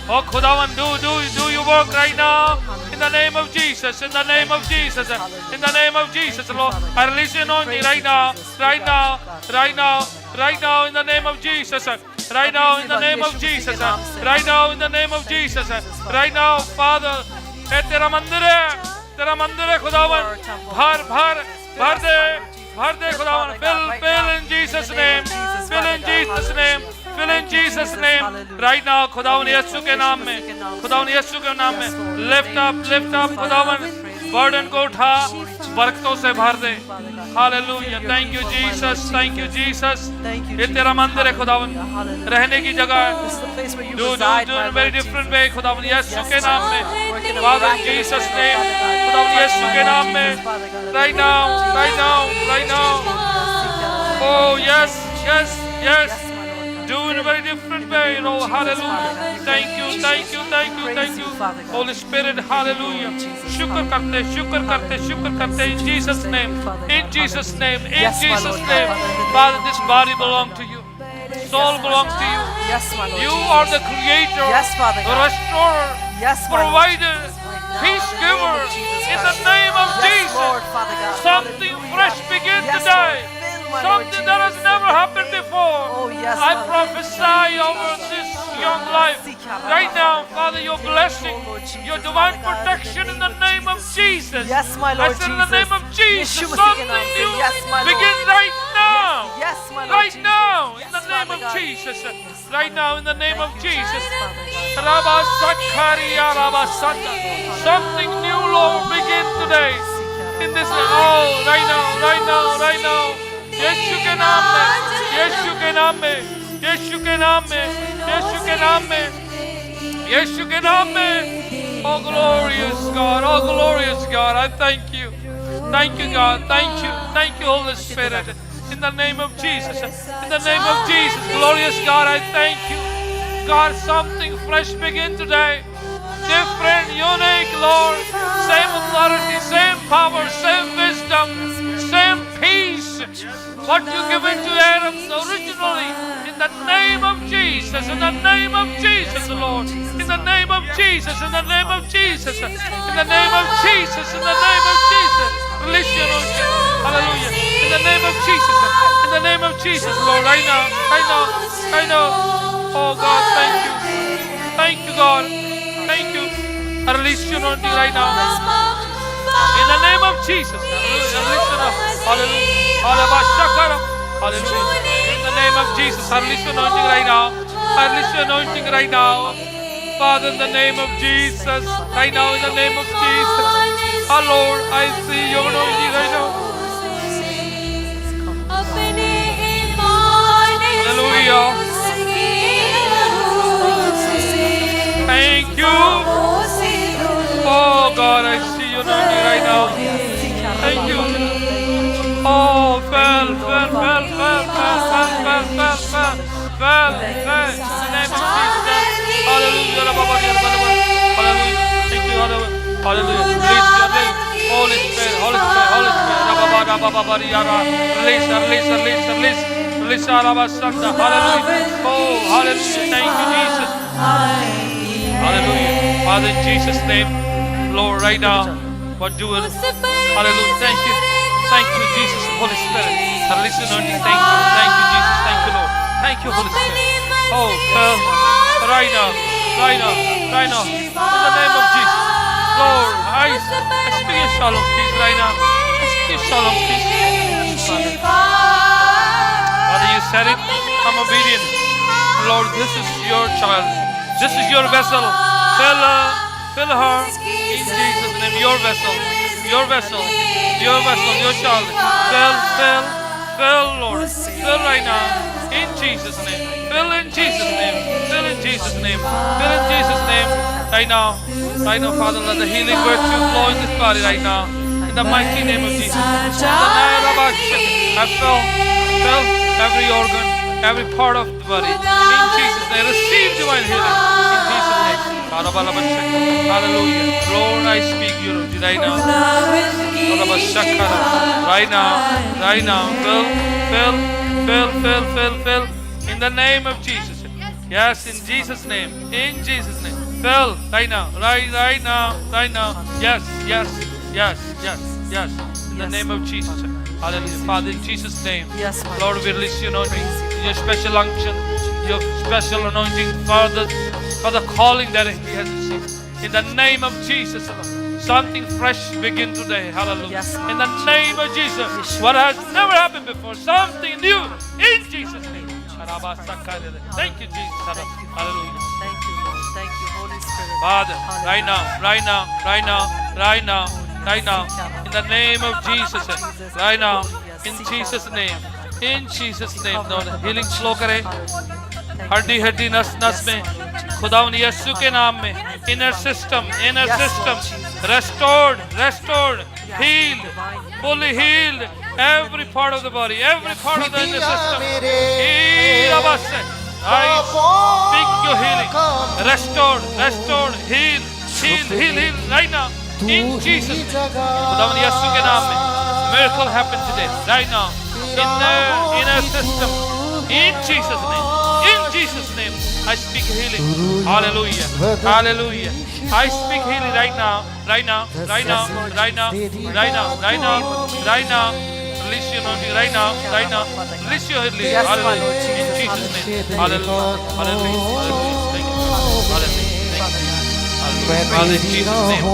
Oh खुदावन, do your work right now. In the name of Jesus, in the name of Jesus, in the name of Jesus, Lord. I release your anointing right now, right now, right now, right now, in the name of Jesus. Right now, in the name of Jesus. Right now, in the name of Jesus. Right now, Father. ये तेरा मंदिर है खुदावन। भर दे खुदावन। Fill in Jesus name. Fill in Jesus name. Fill in Jesus name. Right now, खुदावन यीशु के नाम में, खुदावन यीशु के नाम में, lift up खुदावन, burden को उठा, बरकतों से भर दे। Hallelujah. Thank you Jesus. Thank you Jesus. ये तेरा मंदिर है खुदावन, रहने की जगह है। This is the place where you Do reside, in my a Lord very Jesus. different way खुदावन यीशु के नाम में, Work in a Father in miraculous Jesus way, name, Father God. खुदावन यीशु के नाम में, Father God. right now, right now, right now. Oh yes, yes, yes. do in a very different way, Lord. Hallelujah. Thank you, thank you, thank you, thank you. Holy Spirit, hallelujah. Shukr karte, in Jesus' name, in Jesus' name, in Yes, my Jesus' Lord. name. Father, this body belongs to you. Soul belongs to you. Yes, my Lord. You Jesus. are the creator, Yes, Father the God. restorer, Yes, my Lord. provider, peace giver. In the name of Yes, Jesus. Lord, Father God. Something Hallelujah. fresh begin Yes, today. Lord. Fill, my Lord Something that has Jesus. never happened before. Oh, yes, I Father. prophesy over this young life. Right now, Father, your blessing, Oh, Lord Jesus, your divine Father God, protection in the name of Jesus. Yes, my Lord I said in the name of Jesus. Jesus, Yeshua something Sikanam. new Yes, my Lord. begin right now. Yes, my Lord Right Jesus. now, in Yes, the name Father of God. Jesus. Right now, in the name of Thank you, Jesus. Father God. Rabba Sakaria Rabba Santa. Something new, Lord, begin today. In this, oh, right now, right now, right now. Yeshu ke naam mein, Yeshu ke naam mein, Yeshu ke naam mein, Yeshu ke naam mein, Yeshu ke naam mein. Oh, glorious God, oh, glorious God, I thank you. Thank you, God, thank you, Holy Spirit. In the name of Jesus, in the name of Jesus, glorious God, I thank you. God, something fresh begin today. Different, unique, Lord. Same authority, same power, same wisdom, same peace. What you given to Adam originally. In the name of Jesus, in the name of Jesus, Lord. In the name of Jesus, in the name of Jesus, in the name of Jesus, in the name of Jesus. Release your anointing. Hallelujah. In the name of Jesus, in the name of Jesus, Lord. Right now, right now, right now. Oh God, thank you. Thank you, God. Thank you. I release your anointing right now. In the name of Jesus. Hallelujah. Release your anointing. Hallelujah. Hallelujah. Hallelujah. In the name of Jesus, I release your anointing right now. I release your anointing right now. Father, in the name of Jesus. Right now, in the name of Jesus. Oh Lord, I see your anointing right now. Hallelujah. Thank you. Oh God, I see your anointing right now. Thank you. Oh, fell. In the name of Jesus. Hallelujah. Hallelujah. Thank you. Hallelujah. Release your name. Holy Spirit. Holy Spirit. Holy Spirit. Release. Hallelujah. Oh, hallelujah. Thank you, Jesus. Hallelujah. Father, in Jesus' name, Lord, right now, what do it? Hallelujah. Thank you. Thank you, Jesus, Holy Spirit. Release your anointing. Thank you. Thank you, Jesus. Thank you, Lord. Thank you, Holy Spirit. Oh, right now, right now, right now. In the name of Jesus. Lord, I speak your shalom peace right now. I speak your shalom peace. Father, you said it. I'm obedient. Lord, this is your child. This is your vessel. Fill her in Jesus' name. Your vessel, your vessel, your vessel, your child. Fill, Lord. Fill right now in Jesus' name. Fill in Jesus' name. Fill in Jesus' name. Fill in Jesus' name. Right now, Father, let the healing virtue flow in this body right now. In the mighty name of Jesus. I fill every organ, every part of the body. In Jesus' name, receive divine healing. In Jesus' name. Hallelujah. Lord, I speak your right now. Right now. Fill. In the name of Jesus. Yes, in Jesus' name. In Jesus' name. Fill right now. Right now. Yes. In the name of Jesus. Hallelujah. Father, in Jesus' name. Yes, my Lord, we release your anointing, your special unction, your special anointing for the calling that He has received. In the name of Jesus, something fresh begin today. Hallelujah. Yes, in the name of Jesus, what has never happened before, something new in Jesus' name. Thank you, Jesus. Hallelujah. Thank you, Lord. Thank you, Holy Spirit. Father, right now, in the name of Jesus, right now, in Jesus' name, Lord, healing flow करे, हड्डी नस में, खुदावन यीशु के नाम में, inner system, restored, healed, fully healed, every part of the body, every part of the inner system, heal us, I speak your healing. Restored, heal right now. In Jesus' name. खुदावन यीशु के नाम में miracle happen today, right now. In our system. In Jesus' name. In Jesus' name. I speak healing. Hallelujah. Hallelujah. I speak healing right now. Right now. Right now. Right now. Right now. Right now. Right now. Release your anointing right now. Right now. Release your healing. Hallelujah. In Jesus' name. Hallelujah. Hallelujah. Hallelujah. Thank you. Hallelujah. Father, in Jesus' name,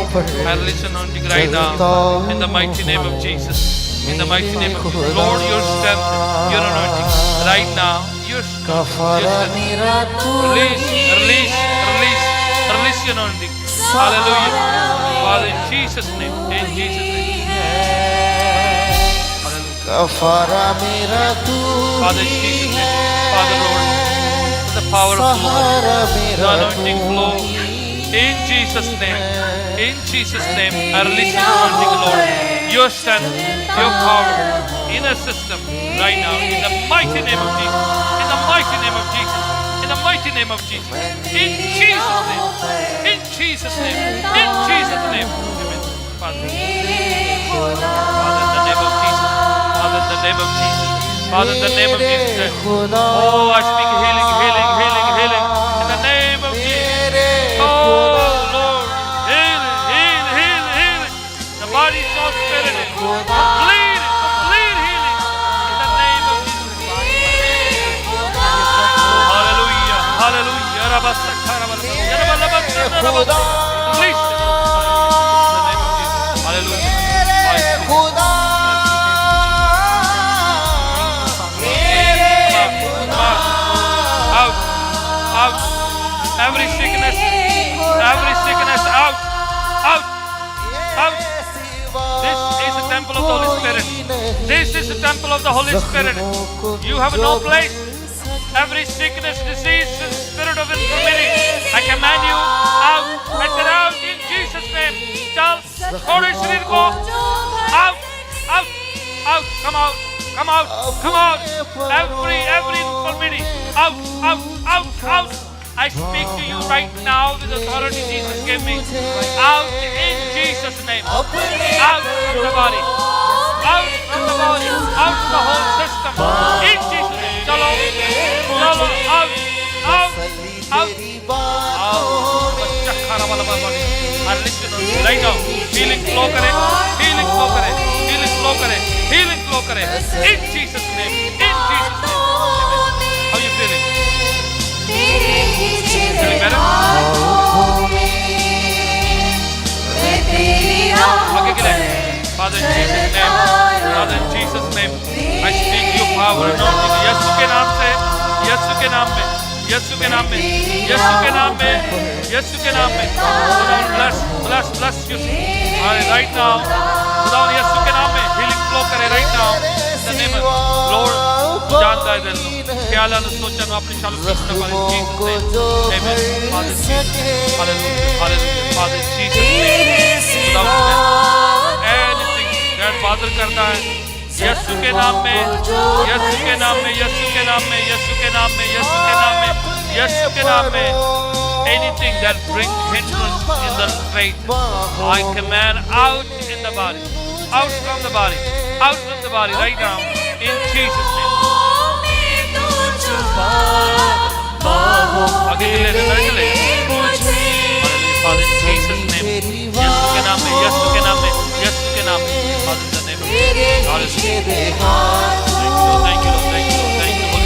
I release anointing right now. In the mighty name of Jesus. In the mighty name of Jesus. Lord, your strength, your anointing. Right now, your strength. Release your anointing. Hallelujah. Father, in Jesus' name. In Jesus' name. Hallelujah. Father, in Jesus' name. Father, Lord, the power of the Lord, the anointing flow. In Jesus' name, I release your anointing, Lord, your strength, your power in our system right now, in the mighty name of Jesus, in the mighty name of Jesus, in the mighty name of Jesus, in Jesus' name, in Jesus' name, in Jesus' name. Amen. Father, in the name of Jesus, Father, in the name of Jesus, Father, in the name of Jesus. Oh, I speak healing, healing, healing, healing in the name of Jesus. Oh, Lord, healing, healing, healing, healing. The body, soul, spirit, complete healing in the name of Jesus. Oh, hallelujah, hallelujah. Release it in the name of Jesus. Hallelujah. Out. Every sickness out. This is the temple of the Holy Spirit. This is the temple of the Holy Spirit. You have no place. Every sickness, disease, spirit of infirmity, I command you out. I said out in Jesus' name. Tell Holy Spirit, go out. Come out. Every infirmity, out. I speak to you right now with the authority Jesus gave me. Out in Jesus' name. Out from the body. Out from the body. Out from the whole system. In Jesus' name. Chalo. Out. I listen right now. Healing flow kare. In Jesus' name. Amen. How are you feeling? Feeling better? Father, in Jesus' name, I speak your power and anointing. यीशु के नाम में, bless you. Right now, खुदावन यीशु के नाम में healing flow करे right now. The name of Lord, तू जानता है दिल को, ख्यालों ने सोचा ना अपनी शालों की तरफ in Jesus' name. Amen. Father Jesus, hallelujah. Father Jesus' name. खुदावन anything that bother करता है यीशु के नाम में, anything that brings hindrance in the faith, I command out in the body, out from the body right now, in Jesus' name. आगे चले Father, in Jesus' name, यीशु के नाम में, Father, in the name of Jesus. Hallelujah. Thank you, Holy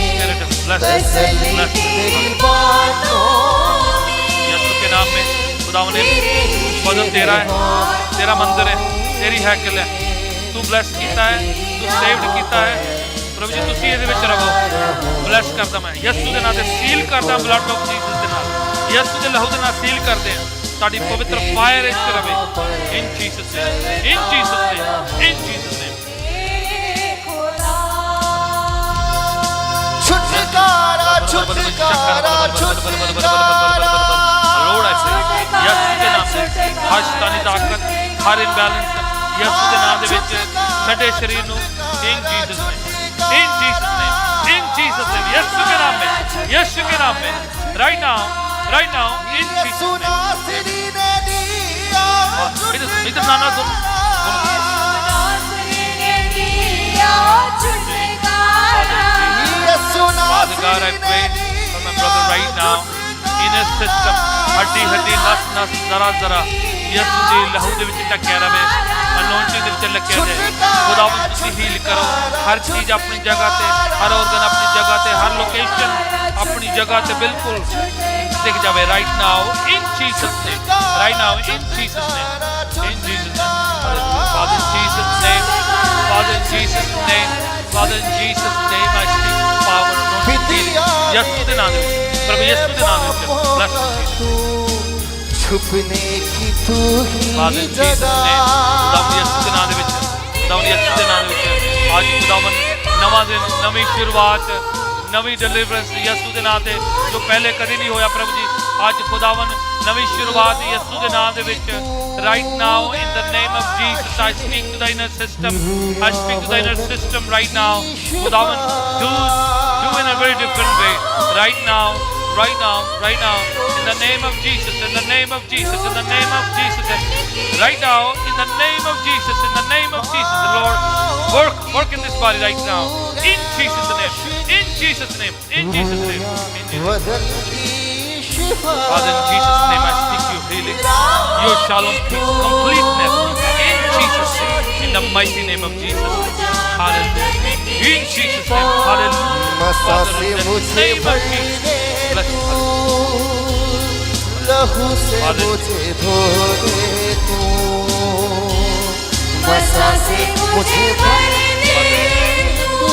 Spirit. Bless. यीशु के नाम में खुदावन ने वजन तेरा है, तेरा मंदिर है, तेरी हैकल है, तू ब्लेस कीता है, तू सेव्ड कीता है। प्रभु जी तुसी ਇਹਦੇ ਵਿੱਚ ਰਹੋ, ਬਲੈਸ ਕਰਦਾ ਮੈਂ ਯਿਸੂ ਦੇ ਨਾਮ ਤੇ ਸੀਲ ਕਰਦਾ ਬਲੱਡ ਆਫ ਜੀਸਸ ਦੇ ਨਾਲ, ਯਿਸੂ ਦੇ ਲਹੂ ਦੇ ਨਾਲ ਸੀਲ ਕਰਦੇ ਆ ਤੁਹਾਡੀ ਪਵਿੱਤਰ ਫਾਇਰ ਇਸ ਤੇ ਰਵੇ in Jesus name, in Jesus name, in Jesus name. छुटकारा Lord, I say यीशु के नाम से हर शैतानी ताकत, हर इम्बैलेंस यीशु के नाम ਦੇ ਵਿੱਚ ਛੱਡੇ ਸਰੀਰ ਨੂੰ in Jesus name, in Jesus name, in Jesus name, यीशु के नाम में, यीशु के नाम में, right now, in Jesus name. इधर नाना सुन. Father God, I pray for my brother right now. In his system, हड्डी हड्डी नस नस जरा जरा यीशु दी लहू दे विच टक्या रवे, अनोइंटिंग दे विच लग्या जाए. खुदावन तुसीं हील करो. हर चीज अपनी जगह ते, हर ऑर्गन अपनी जगह ते, हर लोकेशन अपनी जगह ते बिल्कुल टिक जावे. Right now, in Jesus name. Right now, in Jesus name. In Jesus name. Father, in Jesus name. Father, in Jesus name. Father, in Jesus name, I speak power, anointing, healing. यीशु दे नाम में, प्रभु यीशु दे नाम में, bless you, Jesus. छुपने की तू ही Father, in Jesus name, खुदावन यीशु दे नाम में, खुदावन यीशु दे नाम में, आज खुदावन नवा दिन, नवी शुरुआत, नवी डिलीवरेंस यीशु दे नाम से जो पहले कभी नहीं होया प्रभु जी. आज खुदावन नवी शुरुआत यीशु दे नाम दे विच. Right now, in the name of Jesus, I speak to the inner system. I speak to the inner system right now. खुदावन do in a very different way. Right now, in the name of Jesus, in the name of Jesus, in the name of Jesus. Right now, in the name of Jesus, in the name of Jesus, the Lord, work in this body right now. In Jesus' name, in Jesus' name, in Jesus' name, in Jesus' name. Father, in Jesus' name, I speak your healing, your shalom, peace, completeness, in Jesus' name, in the mighty name of Jesus. Hallelujah. In Jesus' name, hallelujah. Father, in the name of Jesus, bless you. लहू से मुझे धो दे तू, मसा से मुझे भर दे तू,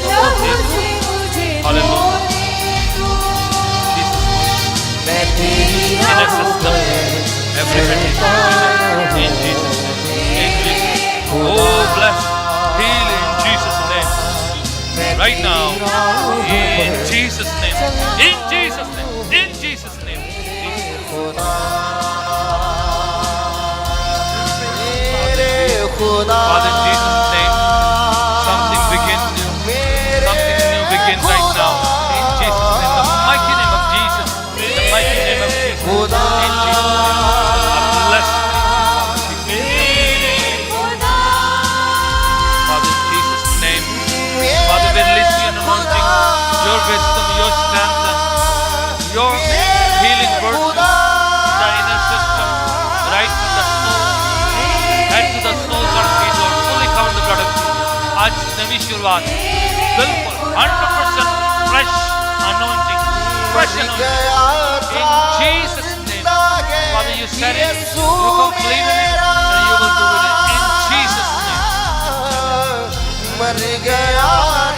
लहू से मुझे धो दे तू, मैं तेरी Inner system, everybody, in Jesus' name. Oh, bless, heal in Jesus' name. Right now, in Jesus' name, in Jesus' name, in Jesus' name. Father, in Jesus' name, something begins new, begins right now. In Jesus' name, the mighty name of Jesus, the mighty name of Jesus. In Jesus' name, I bless you. Father, in Jesus' name, Father, we release your anointing, your wisdom, your strength, your healing virtue, the inner system, right from the soul, head to the soul, God, feet, Lord, fully cover the blood of Jesus. आज नवी शुरुआत, बिल्कुल 100% fresh anointing, fresh anointing. In Jesus' name, Father, you said it, you complete it, and you will do it in Jesus' name. मर गया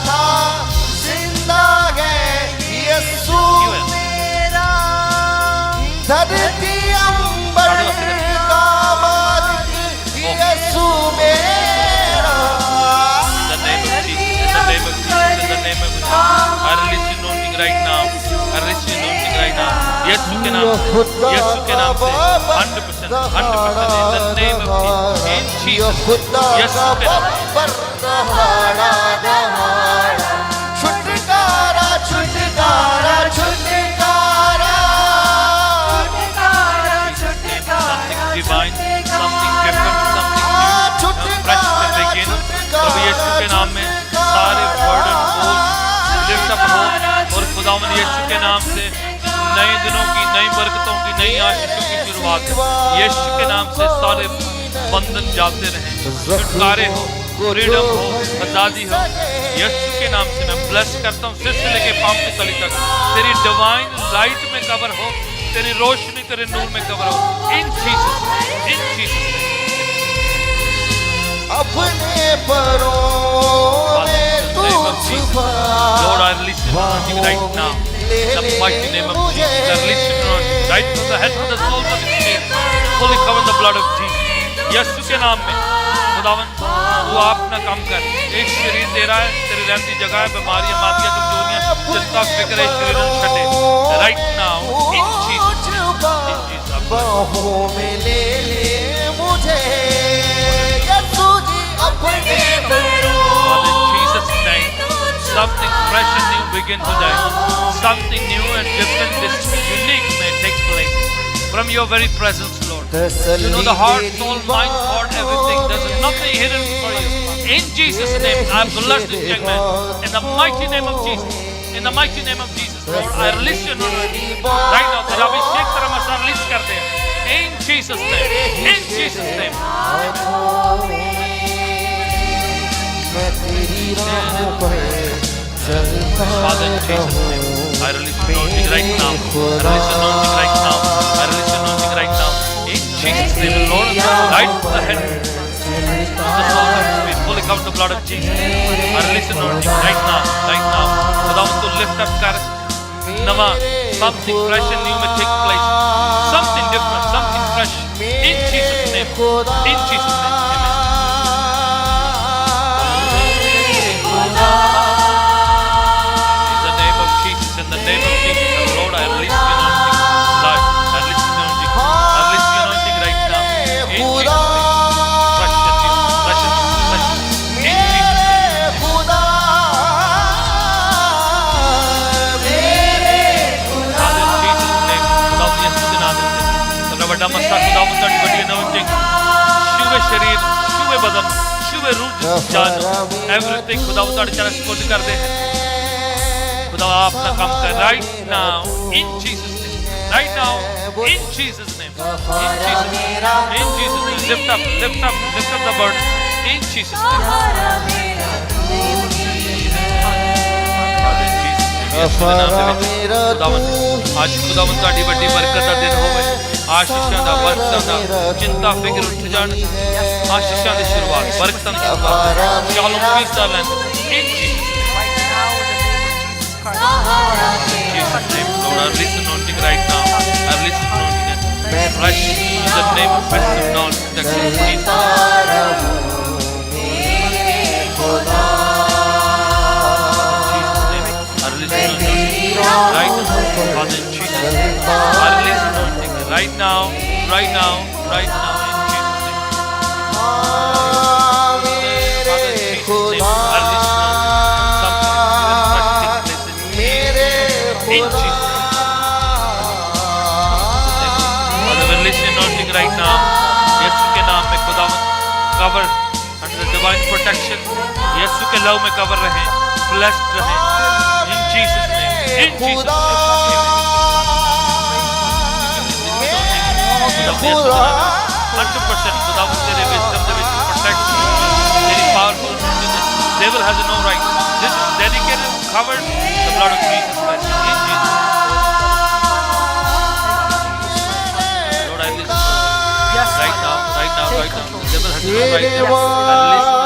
था जिंदा है यीशु मेरा, धरती अंबर का मालिक यीशु मेरा. In the name of Jesus, in the name of Jesus, in the name of Jesus, I release your anointing right now. I release your anointing right now. यीशु के नाम से 100%, 100% in the name of Jesus, in Jesus, यीशु के नाम से. छुटकारा छुटकारा छुटकारा, Something divine, something different, something new, fresh में begin. प्रभु यीशु के नाम में सारे burden बोझ lift up हो, और खुदावंद यीशु के नाम से नए दिनों की, नई बरकतों की, नई आशीषों की शुरुआत. यीशु के नाम से सारे बंधन जाते रहें, छुटकारे हो, फ्रीडम हो, आजादी हो. यीशु के नाम से मैं ब्लेस करता हूँ, सिर से लेके पांव की तली तक तेरी डिवाइन लाइट में कवर हो, तेरी रोशनी तेरे नूर में कवर हो. इन जीसस अपने परों में तू छुपा. Lord, I release your anointing right now. In the mighty name of Jesus, I release your anointing right from the head to the soles of his feet. Fully cover the blood of Jesus. यीशु के नाम में खुदावन तू अपना काम कर. एक शरीर तेरा है, तेरी रहती जगह है, बीमारियां, मादियां, कमजोरियां, चिंता, फिक्र है शरीरों में छटे. Right now, in Jesus, बाहों में ले मुझे यीशु जी अपने Father, in Jesus' name, something fresh and new begin today. Something new and different, this unique may take place from your very presence, Lord. You know the heart, soul, mind, thought, everything. There's nothing hidden for you. In Jesus' name, I bless this young man. In the mighty name of Jesus. In the mighty name of Jesus, Lord, I release your anointing. Right now, तेरा अभिषेक तेरा मसा release कर दे. In Jesus' name. In Jesus' name. Father, in Jesus' name, I release your anointing right now. I release your anointing right now. I release your anointing right now. In Jesus' name, Lord, right from the head to the soul of his feet, fully cover the blood of Jesus. I release your anointing right now, right now. खुदावन तो lift up कर नवा, something fresh and new may take place. Something different, something fresh. In Jesus' name, in Jesus' name, amen. In the name of Jesus, Lord, I release the anointing. Lord, I release the anointing. I release the anointing right now. In Jesus' name. Fresh and new, fresh and new, fresh and new. In Jesus' name. Father, in Jesus' name. खुदावंद यीशु के नाम से तेरा बड़ा मस्ता खुदावंद तेरी बड़ी anointing. शुवे शरीर, शुवे बदन, शुवे रूह, जान, everything खुदावंद तेरे चरण स्पर्श कर दे. खुदा अपना काम कर right now in Jesus name, right now in Jesus name, in Jesus name, in Jesus name. Lift up the burden in Jesus name. आज खुदावंद ताड़ी बड़ी बरकत का दिन होवे, आशीषां दा बरकतां दा चिंता फिक्र उठ जान, आशीषां दी शुरुआत, बरकतां दी शुरुआत, शालोम पीस दा land in Jesus name. Jesus' name, Lord, I release anointing right now. I release anointing and fresh in the name of wisdom, knowledge, protection, peace. Father, in Jesus' name, I release anointing right now, right now, right now, in Jesus' name. Father, in Jesus' name, I release anointing. Something fresh take place in Jesus' name. Father, we release anointing right now. यीशु के नाम में खुदावंद cover under the divine protection. यीशु के love में cover रहें, blessed रहें. In Jesus' name, in Jesus' name. 100% खुदावंद तेरे wisdom दे विच protect तेरी powerful anointing. Devil has no right. This is dedicated, covered the blood of Jesus Christ. In Jesus' name. Lord, I listen. Right now. The devil has no right. I listen.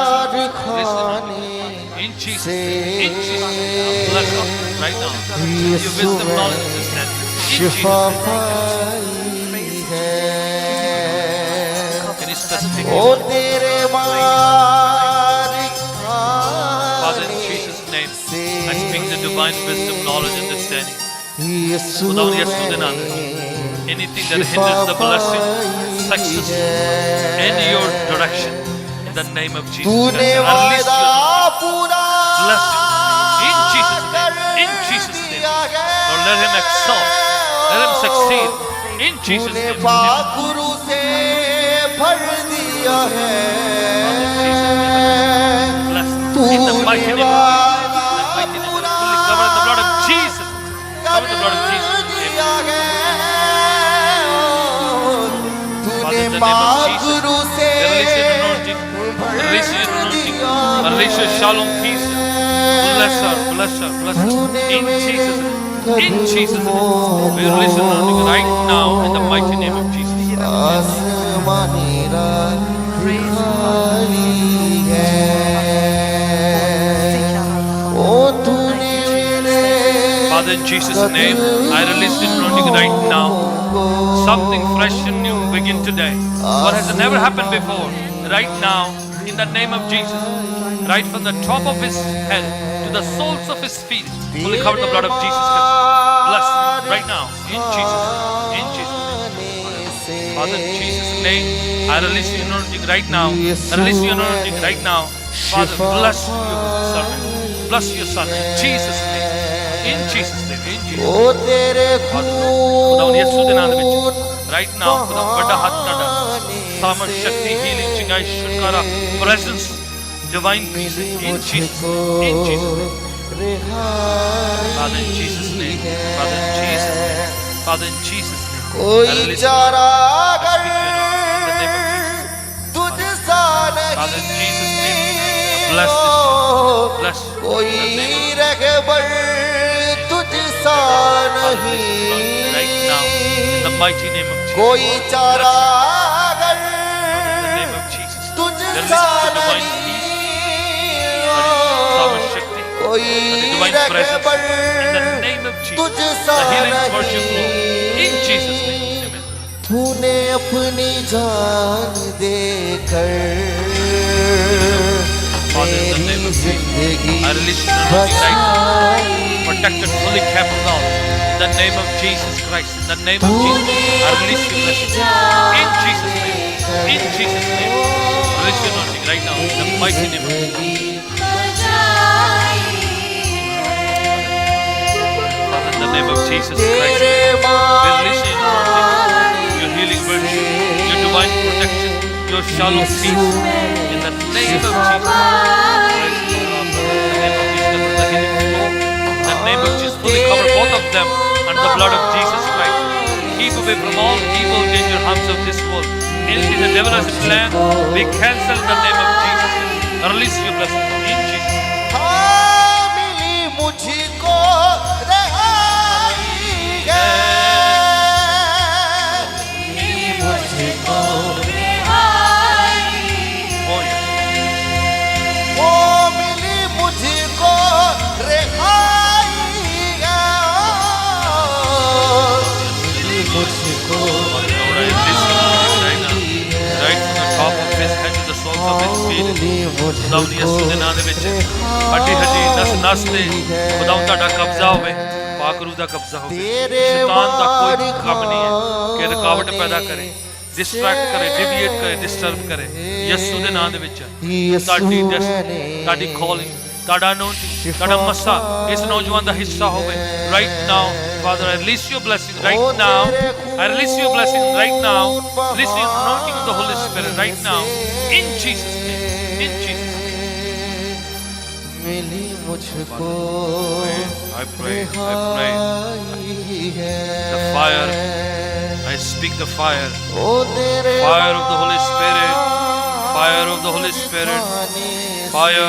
In Jesus' name. In Jesus' name. Bless us right now. Your wisdom, knowledge, understanding. In Jesus' name. Any specific Father, in Jesus' name, I speak the divine wisdom, knowledge, understanding. खुदावंद यीशु के नाम में anything that hinders the blessing, success in your direction, in the name of Jesus Christ, I release your blessing in Jesus' name, in Jesus' name. Lord, let him excel, let him succeed in Jesus' name. In the mighty name of Jesus, fully covered in the blood of Jesus. Cover the blood of Jesus. Father, in the name of Jesus, release your anointing. Release your anointing. Release your shalom peace. Bless her. In Jesus' name. In Jesus' name. We release your anointing right now in the mighty name of Jesus. Father, in Jesus' name, I release the anointing right now. Something fresh and new begin today. What has never happened before. Right now, in the name of Jesus. Right from the top of his head to the soles of his feet. Fully cover the blood of Jesus Christ. Bless right now. In Jesus' name. In Jesus' name. Father, in Jesus' name, I release your anointing right now. I release your anointing right now. Father, bless your servant. bless your son in Jesus' name. In Jesus' name. In Jesus' O name. तेरे खुदावन यीशु दे नाम दे खून विच right now खुदा बड़ा हाथ ਤੁਹਾਡਾ सामर्थ शक्ति healing चंगाई छुटकारा presence divine peace in Jesus' name. In Jesus' name. Father in Jesus' name. Father in Jesus' name. Father in Jesus' name. I कोई release चारा I अगर speak your name in the name of Jesus. तुझ सा Father in नहीं Jesus' name. Bless this children. Bless in the कोई name of रहबर तुझ सा Father, this is anointing right now in the mighty name of Jesus. कोई चारा अगर In the name of Jesus. तुझ Release सा the divine peace, सामर्थ शक्ति, कोई the divine presence रहबर in the name of Jesus. तुझ The सा healing virtue flow नहीं in Jesus' name. Amen. तूने अपनी जान देकर Father, in the name मेरी of Jesus, जिंदगी I release the anointing right now. बचाई Protected, fully kept now. In the name of Jesus Christ. In the name of Jesus, I release your blessing. In Jesus' name. In Jesus' name. Release your anointing right now. In the mighty name of Jesus. Father, in the name of Jesus Christ, we release your anointing, your healing virtue, your divine protection, your shalom peace. In the name of Jesus. Praise the Lord. In the name of Jesus, let the healing flow. In the name of Jesus, fully cover both of them under the blood of Jesus Christ. Keep away from all evil, danger, harms of this world. Anything the devil has planned, we cancel in the name of Jesus. Release your blessing in Jesus. हाँ मिली मुझको रहाई है मिली मुझको Oh, yeah. वो मिली मुझको रिहाई है मिली मुझको Lord, I release your anointing right now. Right from the top of his head to the soles of his feet. खुदावन यीशु ਦੇ ਨਾਮ ਦੇ ਵਿੱਚ ਹੱਡੀ ਹੱਡੀ ਨਸ ਨਸ ਤੇ ਖੁਦਾवन ਤੁਹਾਡਾ ਕਬਜ਼ਾ ਹੋਵੇ ਪਾਕ ਰੂਹ ਦਾ ਕਬਜ਼ਾ ਹੋਵੇ ਸ਼ੈਤਾਨ ਦਾ ਕੋਈ ਕੰਮ ਨਹੀਂ ਹੈ ਕਿ ਰੁਕਾਵਟ ਪੈਦਾ ਕਰੇ ਡਿਸਟਰੈਕਟ ਕਰੇ ਡਿਵੀਏਟ ਕਰੇ ਡਿਸਟਰਬ ਕਰੇ ਯੀਸ਼ੂ ਦੇ ਨਾਮ ਦੇ ਵਿੱਚ ਤੁਹਾਡੀ ਡੈਸਟੀਨੀ ਤੁਹਾਡੀ ਕਾਲਿੰਗ ਤੁਹਾਡਾ ਅਨੋਇੰਟਿੰਗ ਤੁਹਾਡਾ ਮੱਸਾ ਇਸ ਨੌਜਵਾਨ ਦਾ ਹਿੱਸਾ ਹੋਵੇ right now Father, I release your blessing right now. I release your blessing right now. Release the anointing of the Holy Spirit right now. In Jesus' name. In Jesus' name. मिली मुझको I pray. रिहाई है The fire. I speak the fire. ओ तेरे Fire of the Holy Spirit. Fire of the Holy Spirit. Fire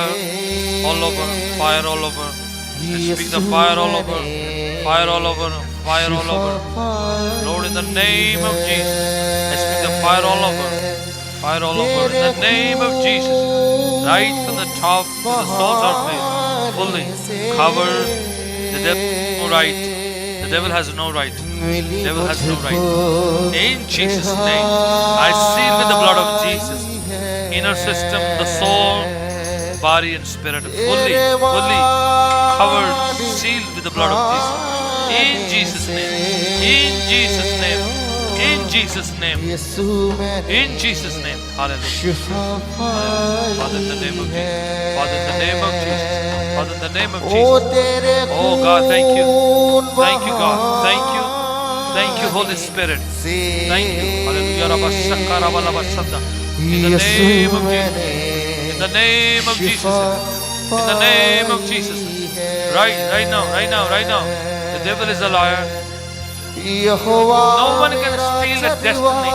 all over. Fire all over. I speak the fire all over. Fire all over. Fire all over. Lord, in the name of Jesus. I speak the fire all over. Fire all over. In the name of Jesus. Right from the top to the soles of faith. Fully cover. The devil has no right. The devil has no right. The devil has no right. In Jesus' name. I seal with the blood of Jesus. Inner system, the soul, body and spirit. Fully covered, sealed with the blood of Jesus. In Jesus' name. In Jesus' name. In Jesus' name. यीशु मैंने In Jesus' name. Hallelujah. Shifa pi Father, in the name of Jesus. Father, in the name of Jesus. Father, in the name of O Jesus. तेरे Oh God, thank you. खून Thank you, God. Thank you. Thank you, Holy Spirit. से Thank you. Hallelujah. Rabba shakka, rabba labba shadda. In the Yeshu name of Jesus. मैंने In the name of Shifa Jesus. In the name of Jesus. Right now. The devil is a liar. Jehovah No one can steal the destiny.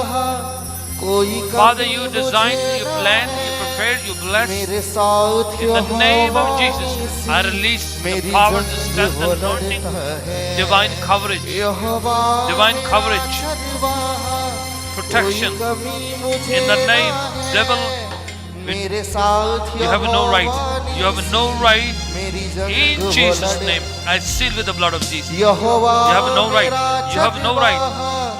कोई Father, you designed, you planned, you prepared, you blessed. मेरे साथ In the name of Jesus, I release the power, the strength, the anointing, divine coverage, Jehovah divine coverage, protection. In the name, devil, मेरे साथ you have no right. You have no right. मेरी In Jesus' name, I seal with the blood of Jesus. You Jehovah have no right. You have no right.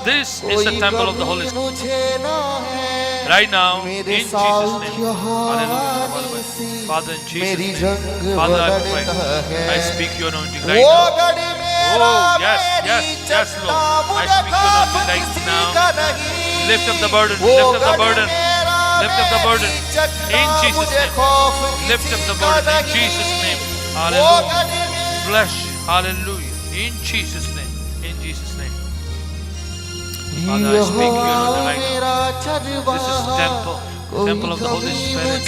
This is the temple of the Holy Spirit. मुझे ना है Right now, in मेरे Jesus' साथ name. Jehovah Hallelujah. Father, in मेरी Jesus' name. जंग Father, I बदलता pray. है I speak your anointing right वो now. गड़ी मेरा Oh, yes, मेरी yes, yes, Lord. चट्टा I speak your मुझे anointing right किसी now. का नहीं Lift up the burden. वो Lift up the गड़ी burden. मेरा Lift up the burden. मेरी चट्टा In Jesus' मुझे name. खौफ Lift किसी up the का burden in नहीं। Jesus' name. Hallelujah. Bless. Hallelujah. In Jesus' name. In Jesus' name. Father, I speak here on the right now. This is temple. Temple of the Holy Spirit.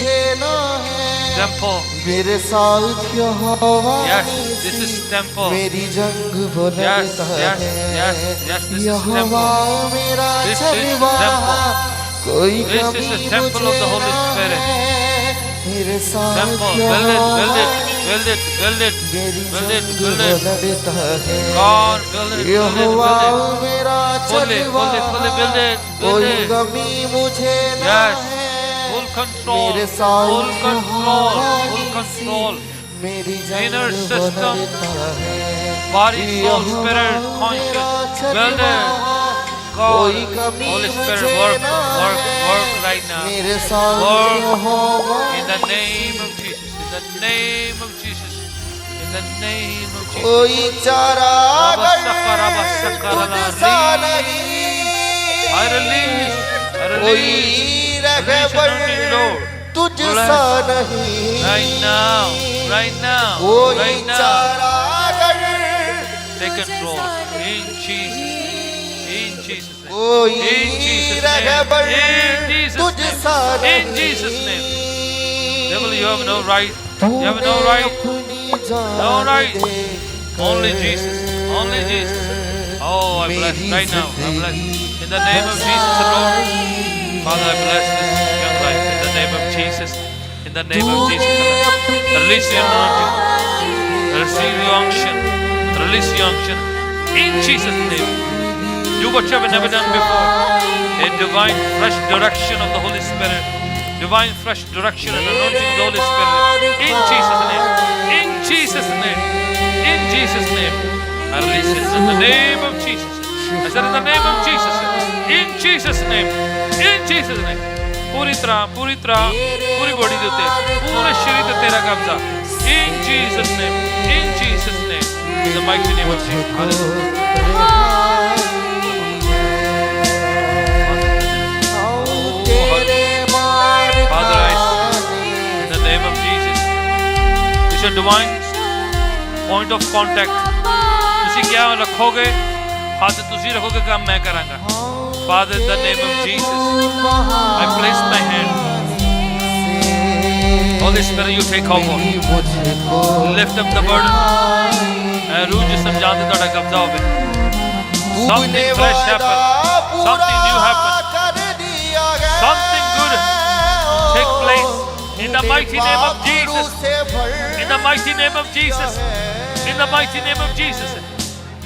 Temple. मेरे साथ यहोवा Yes, this is temple. मेरी जंग वो Yes, लड़ता yes, है yes, yes, this is Jehovah temple. मेरा This is चरवाहा temple. कोई This कमी is the temple of the Holy मुझे ना Spirit. है मेरे साथ Temple. Build it, build it, build it, build it, मेरी build it, जंग build वो it. लड़ता है God, build it, build it, Jehovah build it. मेरा Fully, fully, fully build it, build कोई it. कमी मुझे ना Yes. है Full control, मेरे साथ full control, full control. मेरी Inner जंग वो system. लड़ता है Body, soul, spirit, conscious. Build it. God, Holy Spirit, work, work, work right now. मेरे साथ Work Jehovah in the name of Jesus. In the name of Jesus. In the name of Jesus. कोई चारा Rabba Saka, तुझसा नहीं I release. I कोई release. रहबर Release Lord. तुझसा नहीं Right now. Right now. कोई Right now. चारा Take control. In Jesus' name. In Jesus' name. कोई In Jesus' रहबर name. In Jesus' तुझसा name. In Jesus' name. Devil, you have no right. You have no right. No right. Only Jesus. Only Jesus. Oh, I bless right now. I bless. In the name of Jesus, Lord. Father, I bless this young life. In the name of Jesus. In the name of Jesus. Release your anointing. Receive your unction. Release your unction. In Jesus' name. Do what you have never done before. A divine fresh direction of the Holy Spirit. Divine fresh direction and anointing of the Holy Spirit. In Jesus' name. In Jesus' name. In Jesus' name. I release it in the name of Jesus. I said in the name of Jesus. In Jesus' name. In Jesus' name. पूरी पूरी body देते पूरे शरीर पे तेरा कब्जा. In Jesus' name. In Jesus' name. In the mighty name of Jesus. Hallelujah. Father, in the name of Jesus, this is a divine point of contact. ਤੁਸੀਂ क्या रखोगे हाथ ਤੁਸੀਂ रखोगे काम मैं करांगा. Father, in the name of Jesus, I place my hand. Holy Spirit, you take over. Lift up the burden. रूह जिसम जानते ਤੁਹਾਡਾ कब्जा होवे. Something fresh happen. Something new happen. Something good take place in the mighty name of Jesus. In the mighty name of Jesus. In the mighty name of Jesus.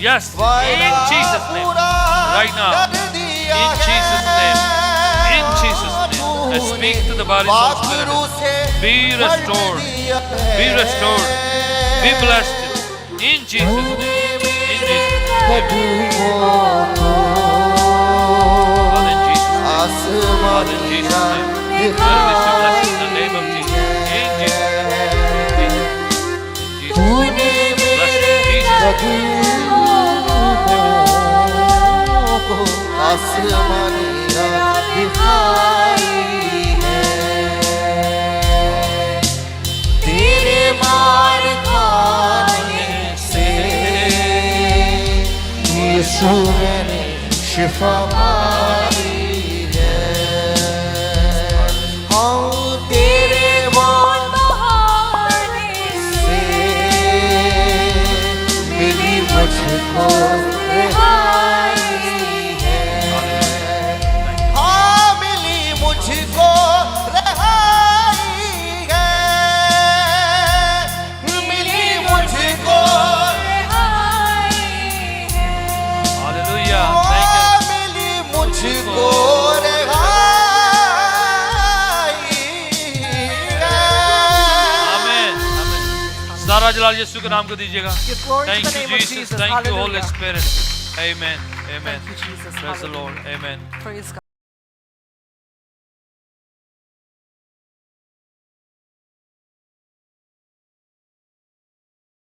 Yes, in Jesus' name. Right now. In Jesus' name. In Jesus' name. I speak to the body, soul, spirit. Be restored. Be restored. Be blessed. In Jesus' name. In Jesus' name. Father, in Jesus' name. Father, in Jesus' name. I release your blessing in the name of Jesus. In Jesus' name. In Jesus' name. Bless you, Jesus. आसमानी रात दिखाई है तेरे मार खाने से यीशु मैंने शिफा पाई है हाँ तेरे मार से मिली मुझको रिहाई मुझको रहाई है मिली मुझको Hallelujah. Thank you. मिली मुझको रहाई है Amen. Amen. सारा जलाल यीशु के नाम को दीजिएगा. Give glory to Thank the you, name of Jesus. Jesus. Thank you, Holy Hallelujah. Spirit. Amen. Amen. Thank you, Jesus. Praise the Hallelujah. Lord. Amen. Praise God.